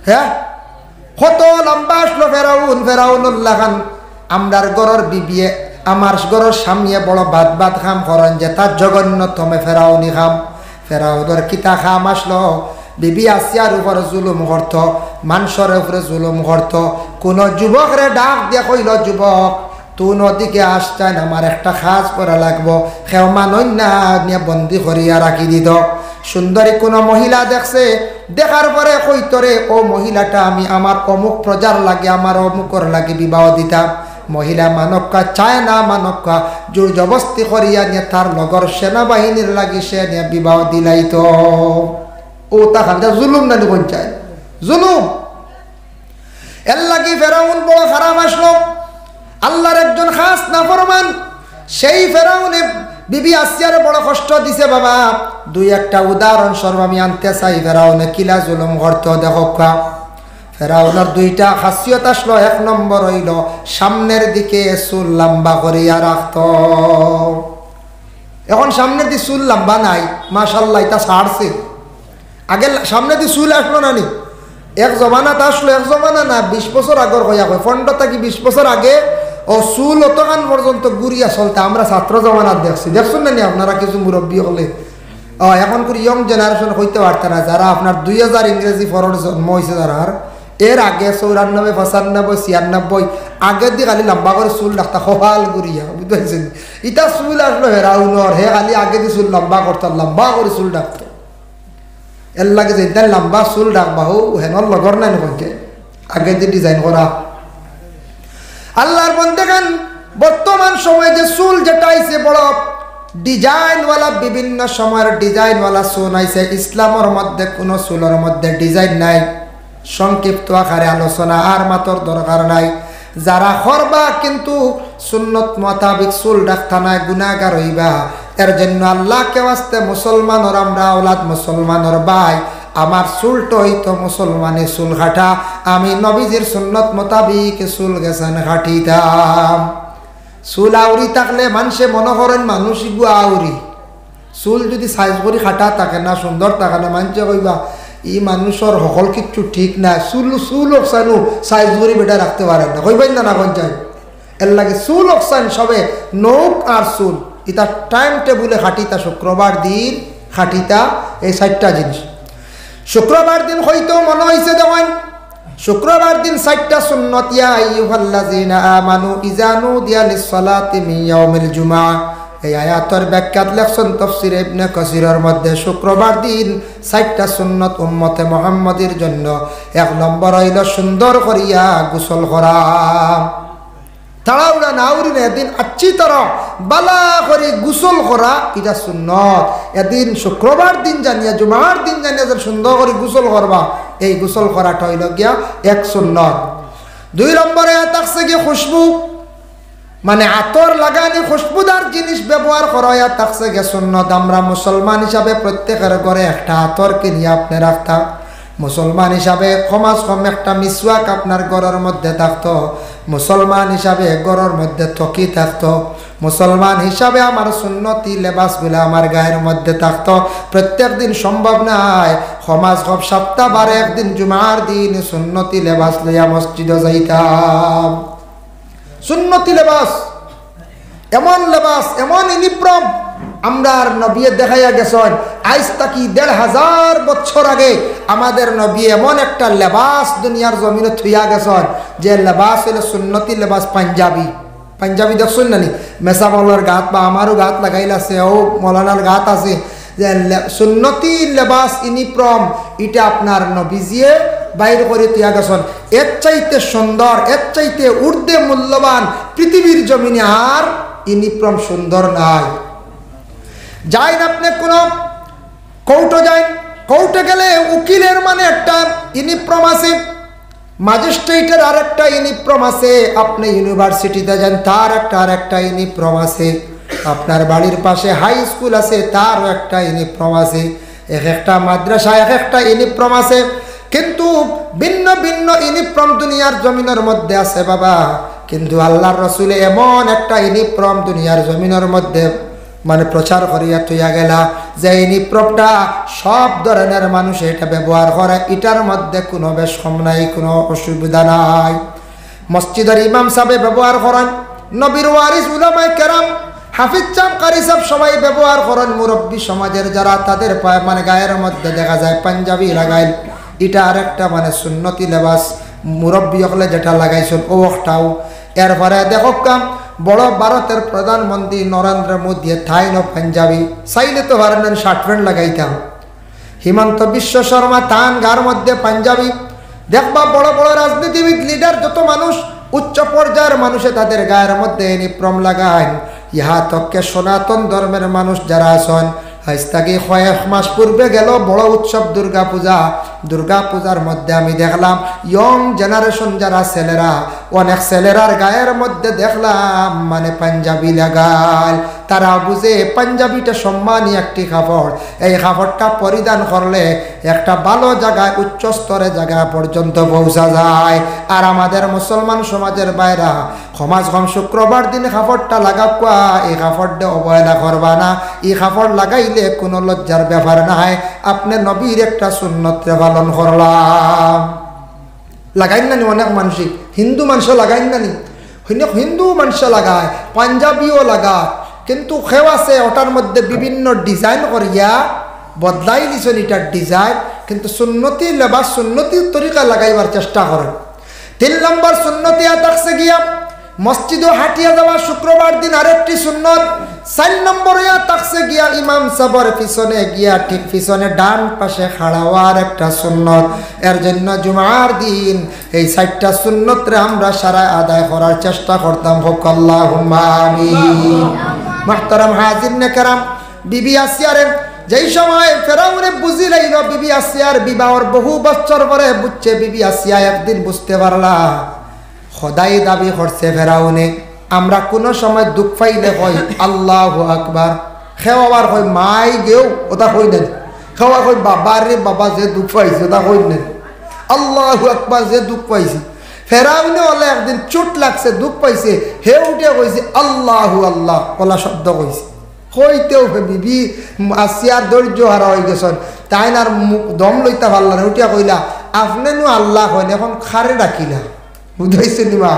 হ্যাঁ কত লম্বা আসলো ফেরাউন। ফেরাউনুল্লাহ খান আমরার ঘরের বিবিয়ে আমার ঘরের সামনে বড় বাদ বাদ খাম করেন যে তার জঘন্যতমে ফেরাউনি খাম ফেরাউনের কিতা খাম আসলো বিবি আসিয়ার উপরে জুলুম করত মানুষের উপরে জুলুম করত কোন যুবকরে ডাক দিয়ে কইল যুবক তুই নদীকে আসছেন আমার একটা কাজ করা লাগবো সেও মানই না নিয়ে বন্দি করিয়া রাখি দিত সুন্দরী কোনো মহিলা দেখছে দেখার পরে কইতরে ও মহিলাটা আমি আমার অমুক প্রজার লাগে আমার অমুকর লাগে বিবাহ দিতাম মহিলা মানবকা চায় না মানবকা জোর জবস্তি করিয়া নিয়ে তার লগর সেনাবাহিনীর লাগি সে নিয়ে বিবাহ দিলাইত ও তাখান জুলুম না কোন চায় জুলুম এর লাগি ফেরাউন বড় খারাপ আসলো আল্লাহর একজন খাস নাফরমান সেই ফেরাউনে বিবি আসিয়ার বড় কষ্ট দিছে বাবা দুই একটা উদাহরণ স্বরূপ আমি আনতে চাই ফেরাউনে কিলা জুলুম করত দেখো ফেরাউনের দুইটা খাসিয়ত আসলো এক নম্বর হইল সামনের দিকে চুল লম্বা করিয়া রাখত এখন সামনের দিকে চুল লম্বা নাই মাশাআল্লাহ এটা ছাড়ছে আগে সামনে দিয়ে চুল আসলো না নি এক জমানাত আসলো এক জমানা না 20 বছর আগর হইয়া হয় 15 থেকে 20 বছর আগে ও চুল অতখান পর্যন্ত ঘুরিয়া চলতে আমরা ছাত্র জমানাত দেখছেন না নি আপনারা কিছু মুরব্বী হলে এখন করে ইয়ং জেনারেশন হইতে পারত না যারা আপনার 2000 ইংরেজি ফরর জন্ম হয়েছে যারা এর আগে 94 95 96 আগের দিয়ে খালি লম্বা করে চুল রাখতা সফাল ঘুরিয়া বুঝতে পারছেন ইটা চুল আসলো হেরাউনর হে খালি আগে দিয়ে চুল লম্বা করতাম লম্বা করে চুল রাখতো এর লাগে যে ইতার লম্বা চুল রাখবা হো হেনর লগর নাই নকে আগে দিয়ে ডিজাইন করা আল্লাহর বন্দেগান বর্তমান সময়ে যে চুল যেটা আইছে বড় ডিজাইনওয়ালা বিভিন্ন সময়ের ডিজাইনওয়ালা চুল আইছে ইসলামের মধ্যে কোনো চুলের মধ্যে ডিজাইন নাই সংক্ষিপ্ত আকারে আলোচনা আর মাত্র দরকার নাই যারা করবা কিন্তু সুন্নত মোতাবিক চুল রাখতা নাই গুনাহগার হইবা এর জন্য আল্লাহকে ওয়াস্তে মুসলমানর আমরা আওলাদ মুসলমানর ভাই আমার চুলটা হইতো মুসলমানে চুল কাটা আমি নবীজির সুন্নত মোতাবিক চুল গেছেন কাটিতাম চুল আউরি থাকলে মানুষে মনে করেন মানুষ ইগু আউরি চুল যদি সাইজ করে কাটা থাকে না সুন্দর থাকে না মানুষে কইবা ই মানুষের সকল কিছু ঠিক না চুল চুল অকসানু সাইজ করে বেটা রাখতে পারেন না কইবেন না কোন চাই এর লাগে চুল অকসান সবে নৌক আর চুল এটা টাইম টেবুলে খাটিতা শুক্রবার দিন খাটিতা এই 4টা জিনিস শুক্রবার দিন হয়তো মনে হয়েছে দেখেন শুক্রবার দিন 4টা সুন্নত ইয়া আইয়ুহাল্লাযিনা আমানু ইযা নুদিয়া লিস-সালাতি মিন ইয়াউমিল জুমআহ এই আয়াতের ব্যাখ্যাত লেখছেন তাফসীর ইবনে কাসিরের মধ্যে শুক্রবার দিন 4টা সুন্নত উম্মতে মুহাম্মাদের জন্য এক নম্বর হইল সুন্দর করিয়া গোসল করা তাড়াউড়া নাউরি না এদিন আচ্ছি তরা বালা করে গোসল করা এটা সুন্নত এদিন শুক্রবার দিন জানিয়া জুমার দিন জানিয়া সুন্দর করে গোসল করবা এই গোসল করাটা হইল গিয়া এক সুন্নত 2 নম্বরে থাকছে গিয়ে খুশবু মানে আতর লাগানি খুশবুদার জিনিস ব্যবহার করা থাকছে গিয়ে সুন্নত আমরা মুসলমান হিসাবে প্রত্যেকের ঘরে একটা আতর কিনিয়ে আপনি রাখতাম মুসলমান হিসাবে কমাস কম একটা মিসওয়াক আপনার ঘরের মধ্যে থাকতো মুসলমান হিসাবে ঘরের মধ্যে থকি থাকতো মুসলমান হিসাবে আমার সুন্নতি লেবাসগুলো আমার গায়ের মধ্যে থাকতো প্রত্যেক দিন সম্ভব নয় সমাজ সব সপ্তাহবারে একদিন জুমার দিন সুন্নতি লেবাস লইয়া মসজিদে যাইতাম সুন্নতি লেবাস এমন ইউনিফর্ম আমরা নবী দেখাইয়া গেছেন আজ তাকি 1500 বছর আগে আমাদের নবী এমন একটা লেবাস দুনিয়ার জমিনে থুইয়া গেছেন যে লেবাস হলো সুন্নতি লেবাস পাঞ্জাবি দেখছেন না নি মেসা মৌলার গাত বা আমারও গাত লাগাইল আছে ও মৌলানার গাত আছে যে সুন্নতি লেবাস ইউনিফর্ম এটা আপনার নবীজিয়ে বাইর করে থুইয়া গেছেন এর চাইতে সুন্দর এর চাইতে ঊর্ধ্বে মূল্যবান পৃথিবীর জমিনে আর ইউনিফর্ম সুন্দর নাই যাইন আপনি কোন কোর্টে যাই কোর্টে গেলে উকিলের মানে একটা ইউনিফর্ম আছে ম্যাজিস্ট্রেটের আরেকটা ইউনিফর্ম আছে আপনি ইউনিভার্সিটিতে যান তার আরেকটা ইউনিফর্ম আছে আপনার বাড়ির পাশে হাই স্কুল আছে তারও একটা ইউনিফর্ম আছে এক একটা মাদ্রাসা এক একটা ইউনিফর্ম আছে কিন্তু ভিন্ন ভিন্ন ইউনিফর্ম দুনিয়ার জমিনের মধ্যে আছে বাবা কিন্তু আল্লাহর রাসূল এমন একটা ইউনিফর্ম দুনিয়ার জমিনের মধ্যে মানে প্রচার করিয়া তুইয়া গেলা যে ইউনিফর্মটা সব ধরনের মানুষ এটা ব্যবহার করে এটার মধ্যে কোনো বেশ কম নাই কোনো অসুবিধা নাই মসজিদের ইমাম সাহেব ব্যবহার করেন নবীর ওয়ারিস উলামায়ে কেরাম হাফিজ সাহেব কারি সাহেব সবাই ব্যবহার করেন। মুরব্বী সমাজের যারা তাদের পায় মানে গায়ের মধ্যে দেখা যায় পাঞ্জাবি লাগাইল, এটা আর একটা মানে সুন্নতি লেবাস মুরব্বী হলে যেটা লাগাইছেন ও একটাও। এরপরে দেখো কাম বড় ভারতের প্রধানমন্ত্রী নরেন্দ্র মোদী থাইন পাঞ্জাবি, চাইলে তো পারেন শার্ট প্যান্ট লাগাইতাম। হিমন্ত বিশ্ব শর্মা তান গার মধ্যে পাঞ্জাবি। দেখবা বড় বড় রাজনীতিবিদ লিডার যত মানুষ উচ্চ পর্যায়ের মানুষে তাদের গায়ের মধ্যে নিপ্রম লাগায়। ইহা তককে সনাতন ধর্মের মানুষ যারা আছেন আজ থেকে কয়েক মাস পূর্বে গেল বড় উৎসব দুর্গা পূজা। দুর্গা পূজার মধ্যে আমি দেখলাম ইয়ং জেনারেশন যারা ছেলেরা, অনেক ছেলেরার গায়ের মধ্যে দেখলাম মানে পাঞ্জাবি লাগাল। তারা বুঝে পাঞ্জাবিটা সম্মানী একটি কাপড়, এই কাপড়টা পরিধান করলে একটা ভালো জায়গায় উচ্চ স্তরের জায়গা পর্যন্ত পৌঁছা যায়। আর আমাদের মুসলমান সমাজের বাইরা সমাজ কম শুক্রবার দিন কাপড়টা লাগাবা, এই কাপড়টা অবহেলা করবা না। এই কাপড় লাগাইলে কোনো লজ্জার ব্যাপার নাই, আপনি নবীর একটা সুন্নতরে পালন করলাম। লাগাইন না নি অনেক মানুষই, হিন্দু মানুষ লাগাইন না নি, হিন্দু মানুষ লাগায়, পাঞ্জাবিও লাগায়, কিন্তু খেও আছে ওটার মধ্যে বিভিন্ন ডিজাইন করিয়া বদলাই দিছেন এটার ডিজাইন, কিন্তু সুন্নতি লেবাস সুন্নতির তরিকা লাগাইবার চেষ্টা করেন। 3 নম্বর সুন্নতি থাকছে গিয়া মসজিদে হাঁটিয়া যাওয়া শুক্রবার দিন আরেকটি সুন্নত। 4 নম্বরে থাকছে গিয়া ইমাম সাহেবের পিছনে গিয়া ঠিক পিছনে ডান পাশে খাড়াওয়ার একটা সুন্নত। এর জন্য জুমার দিন এই 4টা সুন্নতরে আমরা সারা আদায় করার চেষ্টা করতাম। হোক আল্লাহুম্মা আমিন। মুহতারাম হাজিরিনে কেরাম, বিবি আসিয়ারে যেই সময় ফেরাউনে বুঝি লাইল বিবি আসিয়ার বিবাহর বহু বছর পরে বুঝছে, বিবি আসিয়া একদিন বুঝতে পারলা খোদাই দাবি করছে ফেরাউনে। আমরা কোনো সময় দুঃখ পাইলে হয় আল্লাহু আকবার, খেওয়াবার হয় মাই গেও ওটা হই নেন, খেওয়া হয় বাবা রে বাবা যে দুঃখ পাইছে ওটা হই নেন, আল্লাহু আকবার যে দুঃখ পাইছে। ফেরাউনে হলে একদিন চোট লাগছে দুঃখ পাইছে, হে উঠে কইছে আল্লাহু আল্লাহ ওলা শব্দ কইছে। হইতেও বিবি আসিয়ার ধৈর্য হারা হয়ে গেছেন, তাই না আর দম লইতে পারল না, উঠিয়া কইলা আপনি নু আল্লাহ হয় এখন খারে ডাকিলা, বুঝাইছে নিমা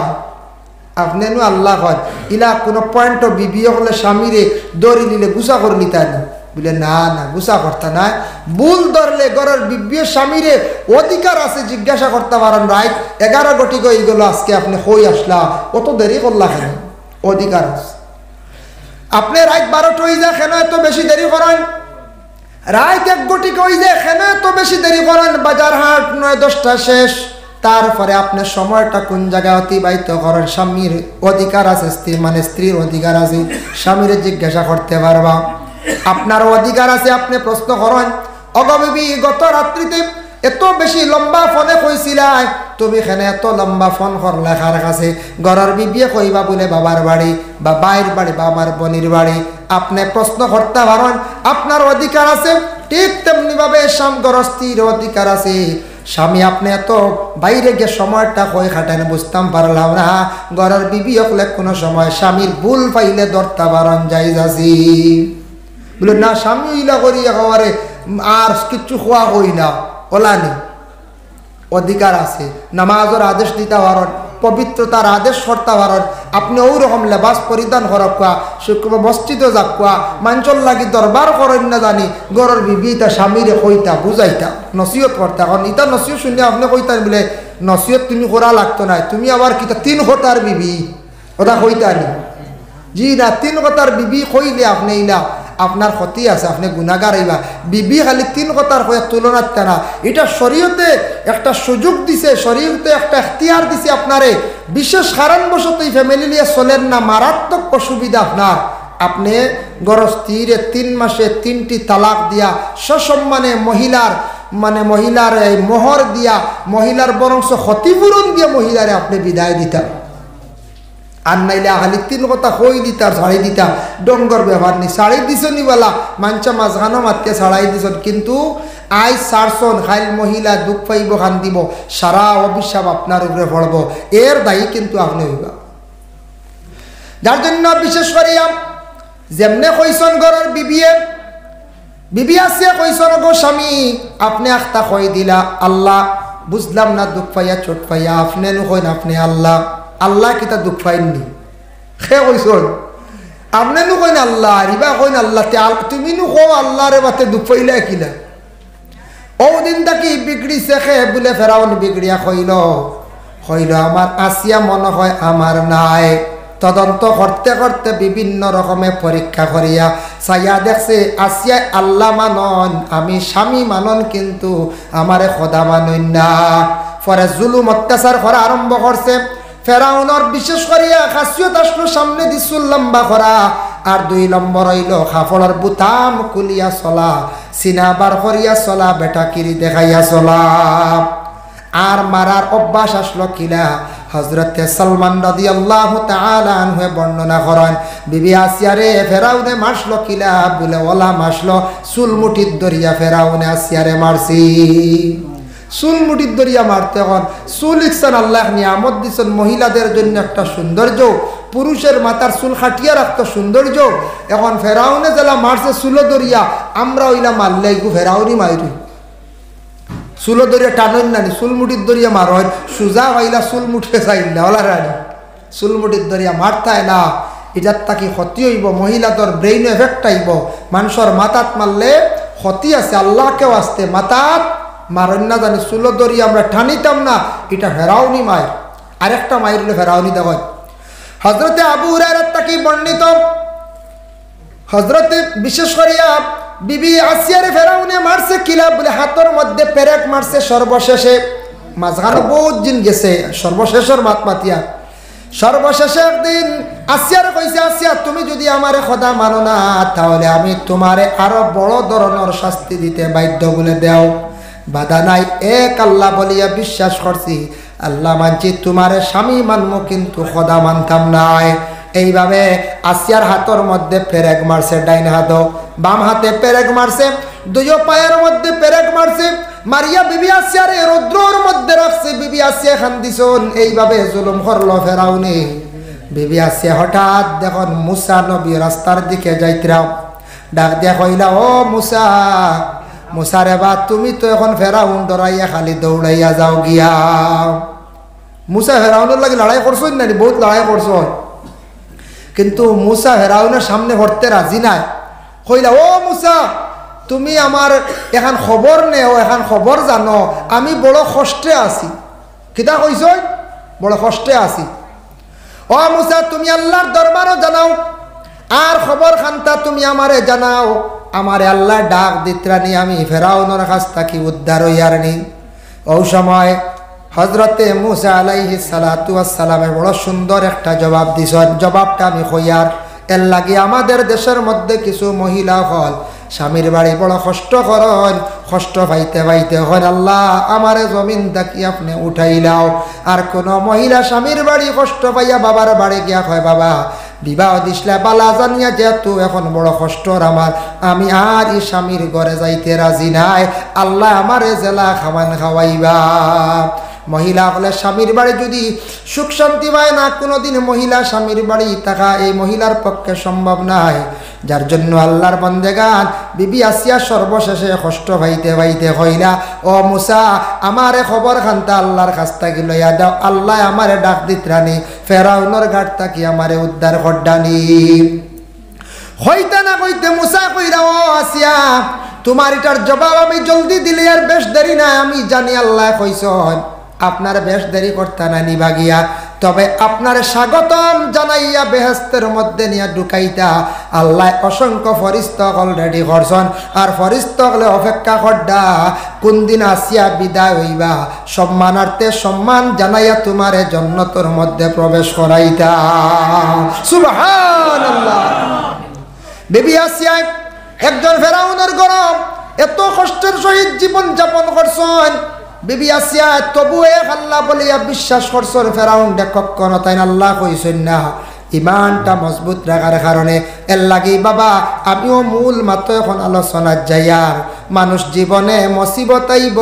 আপনি নু আল্লাহ হয় ইলা কোনো পয়েন্ট বিবি হলে স্বামীরে দড়ি নিলে গুছা করে নিতা নি বলে না না গুছা করতা না, ভুল ধরলে ঘরের বিবির স্বামীরে অধিকার আছে জিজ্ঞাসা করতে পারেন রাইট 11 কোটি গই গেল আজকে আপনি হই আসলা অত দেরি করলা কেন, অধিকার আছে। আপনি রাত 12টা হয়ে যায় কেন এত বেশি দেরি করেন, রাত 1 কোটি হয়ে যায় কেন এত বেশি দেরি করেন, বাজার হাট 9-10টা শেষ, তারপরে আপনার সময়টা কোন জায়গায় অতিবাহিত করেন। স্বামীর অধিকার আছে, স্ত্রী মানে স্ত্রীর অধিকার আছে, স্বামীরে জিজ্ঞাসা করতে পারবা, আপনার অধিকার আছে আপনি প্রশ্ন করেন অগবিবি গত রাত্রিতে এত বেশি লম্বা ফোনে কইছিলাই তুমি এখানে এত লম্বা ফোন করলে কার কাছে, ঘরের বিবিয়ে কইবা বলে বাবার বাড়ি বা বাইরের বাড়ি বা আমার বোনের বাড়ি, আপনি প্রশ্ন করতে পারেন, আপনার অধিকার আছে। ঠিক তেমনি ভাবে স্বামীর অধিকার আছে, স্বামী আপনি এত বাইরে গিয়ে সময়টা কই খাটেন বুঝতাম পারলাম না, ঘরের বিবি হলে কোনো সময় স্বামীর ভুল পাইলে ধরতে পারেন যাই যাচ্ছি বলে না স্বামী ইলা করি একেবারে আর কিচ্ছু খোয়া কই না ওলানি, অধিকার আছে। নামাজের আদেশ দিতে পারেন, পবিত্রতার আদেশ করতে পারেন, আপনি ওই রকম লেবাস পরিধান করক কোয়া, শুক্রবার মসজিদে যাক কোয়া, মাঞ্চল লাগি দরবার করেন না জানি, ঘরের বিবিটা স্বামীরে কইতা বুঝাইতা নসিহত করতা, কারণ ইটা নসিহত শুনে আপনি কইতান বলে নসিহত তুমি করা লাগতো না, তুমি আবার কিতা 3 কথার বিবি ওটা কইতা নি, জি না 3 কথার বিবি কইলে আপনি ইলা আপনার ক্ষতি আছে, আপনি গুনাহগার হইবা। বিবি খালি 3 কথার হয়ে তুলনাত না, এটা শরীয়তে একটা সুযোগ দিছে, শরীয়তে একটা এখতিয়ার দিছে আপনারে, বিশেষ কারণবশত এই ফ্যামিলি নিয়ে চলেন না, মারাত্মক অসুবিধা আপনার, আপনি গরস্তিরে 3 মাসে 3টি তালাক দিয়া সসম্মানে মহিলার এই মোহর দিয়া মহিলার বরংশ ক্ষতিপূরণ দিয়ে মহিলারে আপনি বিদায় দিতা, আর নাইলে খালি 3 কথা কই দিতা ছাড়াই দিতা, ডঙ্গর ব্যবহার নি ছাড়াই দিছ নিবালা মাঞ্চা মাঝখানো মাত্রে ছাড়াই দিছ, কিন্তু আই সারসন খাইল মহিলা দুঃখ পাইব খান দিব, সারা অভিশাপ আপনার উপরে পড়ব, এর দায়ী কিন্তু আপনি হইবা। যার জন্য বিশেষ করে যেমনে কইসন ঘরের বিবি আসিয়া কইসন গো স্বামী আপনি আখতা কই দিলা আল্লাহ বুঝলাম না দুঃখ পাইয়া চোট পাইয়া, আপনি কইন আপনি আল্লাহ, আল্লাহ কিতা দুঃখ পাইননি, সে কইসন আপনি নু কইন আল্লাহ রিবা কইন আল্লাহ তুমি নু কো আল্লাহরে বাতে দুঃখ পাইলে কিলা ও দিন তাকি বিগড়িছে খে বলে ফেরাউন বিগড়িয়া কইল আমার আসিয়া মনে হয় আমার নাই তদন্ত করতে করতে বিভিন্ন রকমের পরীক্ষা করিয়া চাইয়া দেখছে আসিয়া আল্লাহ মানন আমি স্বামী মানন কিন্তু আমারে খোদা মানন না পরে জুলুম অত্যাচার করা আরম্ভ করছে ফেরাউনের বিশেষ করিয়া খাসিয়ত আসলো সামনে দিছুল লম্বা করা আর 2 নম্বর হইল খাফড়ার বুতাম কুলিয়া চলা সিনা বার করিয়া চলা বেটা কিরি দেখাইয়া চলা আর মারার অভ্যাস আসলো কিলা হযরতে সালমান রাদিয়াল্লাহু তাআলা আনহু বর্ণনা করেন বিবি আসিয়ারে ফেরাউনে মারলো কিলা বলে ওলা মারলো চুলমুঠির দরিয়া ফেরাউনে আসিয়ারে মারছি চুলমুঠির দরিয়া মারতে হন চুল ইকসান আল্লাহ নিয়ামত দিছেন মহিলাদের জন্য একটা সৌন্দর্য পুরুষের মাথার চুল খাটিয়া রাখতো সৌন্দর্য এখন ফেরাউনে জেলা মারছে চুল দরিয়া আমরা ওইলা মারলে ফেরাউনি মারি চুলো দরিয়া টানন নানি চুলমুটির দরিয়া মার হয় সুজা হইলা চুলমুঠে চাইলা ওলা রানি চুলমুটির দরিয়া মারতায় না এটার তাকে ক্ষতি হইব মহিলাদের ব্রেইন এফেক্ট আইব মানুষের মাথাত মারলে ক্ষতি আছে আল্লাহকেও আসতে মাথাত মারন না জানি চুলো দরিয়া আমরা টানিতাম না এটা ফেরাউনি মায়ের আরেকটা মায়ের হলে ফেরাউনি দেখ হজরতে আবু হুরায়রা তাকে বর্ণিত হজরতে বিশেষ করিয়া বিবি আসিয়ারে ফেরাউনে মারছে কিলা বলে হাতের মধ্যে পেরেক মারছে সর্বশেষে মাঝখানে বহুত দিন গেছে সর্বশেষের মাত মাতিয়া সর্বশেষে একদিন আসিয়ারে কইছে আসিয়া তুমি যদি আমারে খোদা মানো না তাহলে আমি তোমারে আরো বড় ধরনের শাস্তি দিতে বাধ্য বলে দেও বাধা নাই এক আল্লাহ বলিয়া বিশ্বাস করছি আল্লাহ মানছি তোমারে স্বামী মানমো কিন্তু খোদা মানতাম নাই এইভাবে আসিয়ার হাতের মধ্যে পেরেক মারছে ডাইন হাত বাম হাতে পেরেক মারছে 2 পায়ের মধ্যে পেরেক মারছে মারিয়া বিবি আসিয়ারে রৌদ্রের মধ্যে রাখছে বিবি আসিয়া খান্দিছন এইভাবে জুলুম করলো ফেরাউনে বিবি আসিয়া হঠাৎ দেখুন মুসা নবী রাস্তার দিকে যাইতরাও ডাক দিয়া কইলা ও মুসা মুসা রে বা তুমি তো এখন ফেরাউন ডরাইয়া খালি দৌড়াইয়া যাও গিয়া মুসা ফেরাউনের লাগে লড়াই করছই না বহুত লড়াই করছ কিন্তু মুসা ফেরাউনের সামনে হরতে রাজি নাই কইলা ও মুসা তুমি আমার এখন খবর নেও এখন খবর জানো আমি বড় কষ্টে আছি কিতা কইছ বড় কষ্টে আছি ও মুসা তুমি আল্লাহর দরবারও জানাও আর খবর খান্তা তুমি আমারে জানাও আমারে আল্লাহ ডাক দিত্রানি আমি ফেরাউনের কাছ থেকে উদ্ধার হইয়ার নি ও সময় হজরতে মুসা আলাইহিস সালাতু ওয়াস সালামের বড় সুন্দর একটা জবাব দিছেন জবাবটা আমি কইয়ার এর লাগে আমাদের দেশের মধ্যে কিছু মহিলা হল স্বামীর বাড়ি বড় কষ্ট করেন কষ্ট পাইতে পাইতে হন আল্লাহ আমারে জমিন থাকি আপনি উঠাইলাও আর কোন মহিলা স্বামীর বাড়ি কষ্ট পাইয়া বাবার বাড়ি গিয়া কয় বাবা বিবাহ দিসলা বালা জানিয়া যেহেতু এখন বড় কষ্টর আমার আমি আর এই স্বামীর ঘরে যাইতে রাজি নাই আল্লাহ আমারে জেলা খাওয়ান খাওয়াইবা মহিলা হলে স্বামীর বাড়ি যদি সুখ শান্তি পায় না কোনোদিন মহিলা স্বামীর বাড়ি থাকা এই মহিলার পক্ষে সম্ভব নাই যার জন্য আল্লাহর বান্দেগান বিবি আসিয়া সর্বশেষে কষ্ট পাইতে পাইতে কইলা ও মুসা আমারে খবর খান্তা আল্লাহর কাছ থেকে লইয়া দাও আল্লাহ আমারে ডাক দিত্রানি ফেরাউনের ঘাট থাকি আমারে উদ্ধার করডানি হইতে না কইতে মুসা কইরা ও আসিয়া তোমার এটার জবাব আমি জলদি দিলে আর বেশ দেরি না আমি জানি আল্লাহ কইছন আপনার বেশ দেরি করতে না নিবা গিয়া তবে আপনার স্বাগতম জানাইয়া বেহেস্তের মধ্যে নিয়ে ঢুকাইতা আল্লাহ অসংখ্য ফরিস্তা অলরেডি করছেন আর ফরিস্তা হলে অপেক্ষা করডা কোন দিন আসিয়া বিদায় হইবা সম্মানার্থে সম্মান জানাইয়া তোমারে জান্নাতের মধ্যে প্রবেশ করাইতা সুবহানাল্লাহ বিবি আসিয়া একজন ফেরাউনের গরম এত কষ্টের সহিত জীবন যাপন করছেন বিবি আসিয়া তবু এক আল্লাহ বলিয়া বিশ্বাস করছেন ফেরাউন কখনো তাই আল্লাহ কইছেন না ইমানটা মজবুত রাখার কারণে এর লাগি বাবা আমিও মূল মাত্র এখন আলোচনা যাইয়ার মানুষ জীবনে মুসিবত আইব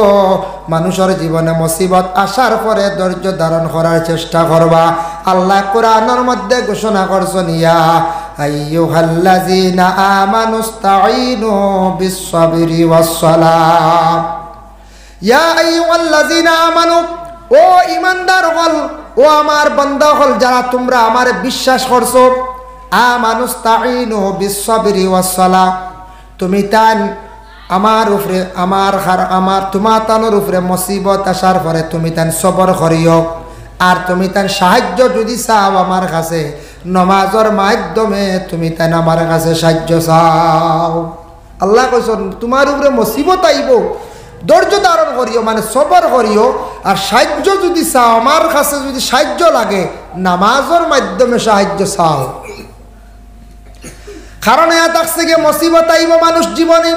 মানুষের জীবনে মুসিবত আসার পরে ধৈর্য ধারণ করার চেষ্টা করবা আল্লাহ কোরআনের মধ্যে ঘোষণা করছেন ইয়া আইয়ুহাল্লাযীনা আমানুস্তাঈনু বিস-সাবরি ওয়াস-সালাহ ইয়া আইয়ুহাল্লাযীনা আমানু ও ঈমানদার হল ও আমার বান্দা হল যারা তোমরা আমারে বিশ্বাস করছো, আমানুস্তাঈনু বিসসাবরি ওয়াসসালাহ, তুমি তান আমার উপরে আমার তোমার তানোর উপরে মুসিবত আসার পরে তুমি তান সবর করিও। আর তুমি তান সাহায্য যদি চাও আমার কাছে, নমাজের মাধ্যমে তুমি তান আমার কাছে সাহায্য চাও। আল্লাহ কইছেন তোমার উপরে মুসিবত আইব, ধৈর্য ধারণ করিও, মানে সবর করিও। আর সাহায্য যদি চাও, আমার কাছে যদি সাহায্য লাগে, নামাজের মাধ্যমে সাহায্য চাও। কারণ এ থাকছে গিয়ে মুসিবত আইব মানুষ জীবনে,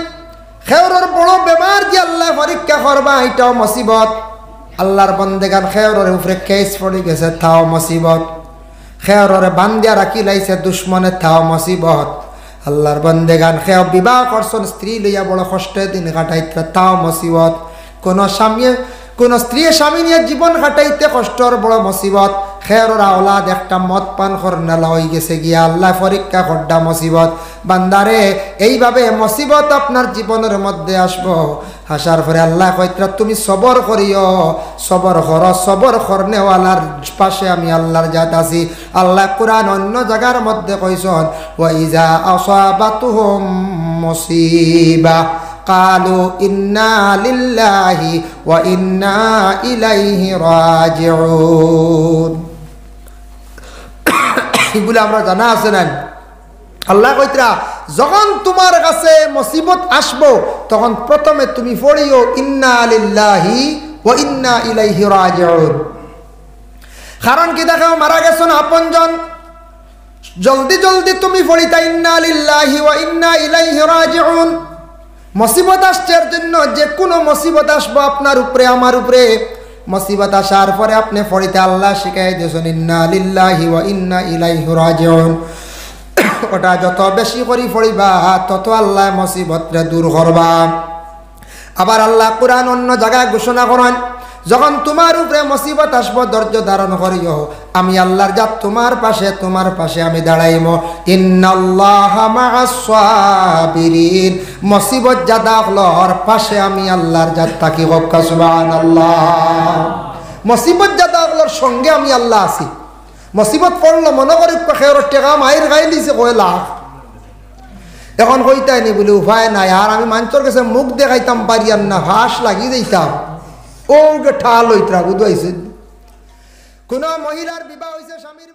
খেওরের বড় বেমার যে আল্লাহ পরীক্ষা করবা, এটাও মুসিবত। আল্লাহর বন্দেগান খেওরের উপরে কেস পড়ে গেছে, তাও মুসিবত। খেওরের বান্দিয়া রাখি লাইছে দুশ্মনের, তাও মুসিবত। আল্লাহর বন্দেগান খেও বিবাহ করছেন, স্ত্রী লইয়া বড় কষ্টে দিন কাটাইতে, তাও মুসিবত। কোন স্ত্রী স্বামী নিয়ে জীবন কাটাইতে কষ্টর বড় মুসিবত। খেরোর আওলাদ একটা মদ পান করনালা হয়ে গেছে গিয়া, আল্লাহ পরীক্ষা করডা মুসিবত। বান্দারে এইভাবে মুসিবত আপনার জীবনের মধ্যে আসবো, আসার পরে আল্লাহ কইতরা তুমি সবর করিও, সবর কর, সবর করনেওয়ালার পাশে আমি আল্লাহর জাত আছি। আল্লাহ কুরআন অন্য জায়গার মধ্যে কইছেন, ওয়া ইজা আসাবাতুহুম মুসিবা কালু ইন্না লিল্লাহি ওয়া ইন্না ইলাইহি রাজিউন। এগুলো আমরা জানা আছে না? আল্লাহ কইতরা যখন তোমার কাছে মুসিবত আসবো, তখন প্রথমে তুমি পড়িও ইন্না লিল্লাহি ওয়া ইন্না ইলাইহি রাজিউন। কারণ কি দেখো, মারা গেছেন আপনজন, জলদি জলদি তুমি পড়িতা ইন্না লিল্লাহি ওয়া ইন্না ইলাইহি রাজিউন। মুসিবত আসছের জন্য, যে কোনো মুসিবত আসবো আপনার উপরে আমার উপরে, মুসিবত আসার পরে আপনি পড়িতে আল্লাহ শিখাই দিয়েছেন ইন্না লিল্লাহি ওয়া ইন্না ইলাইহি রাজিউন। ওটা যত বেশি করে পড়িবা, তত আল্লাহ মুসিবতরে দূর করবা। আবার আল্লাহ কুরআন অন্য জায়গায় ঘোষণা করেন, যখন তোমার উপরে মুসিবত আসবো ধৈর্য ধারণ করিও, আমি আল্লাহর জাত তোমার পাশে আমি দাঁড়াইব। ইন্নাল্লাহা মা'আস সাবিরিন, মুসিবত যাদা হলোর পাশে আমি আল্লাহর জাত থাকি। সুবহানাল্লাহ। মুসিবত যাদা হলোর সঙ্গে আমি আল্লাহ আছি। মুসিবত পড়লো মনে করি খেয়ের টেকা মায়ের গায়ে দিছে কয় লাখ, এখন কইতাই নি বলে উপায় নাই। আর আমি মানুষের কাছে মুখ দেখাইতাম পারিয়াম না, হাস লাগিয়ে দিতাম। ও গে ঠাল হইতরা বুঝাইছে, কোন মহিলার বিবাহ হয়েছে স্বামীর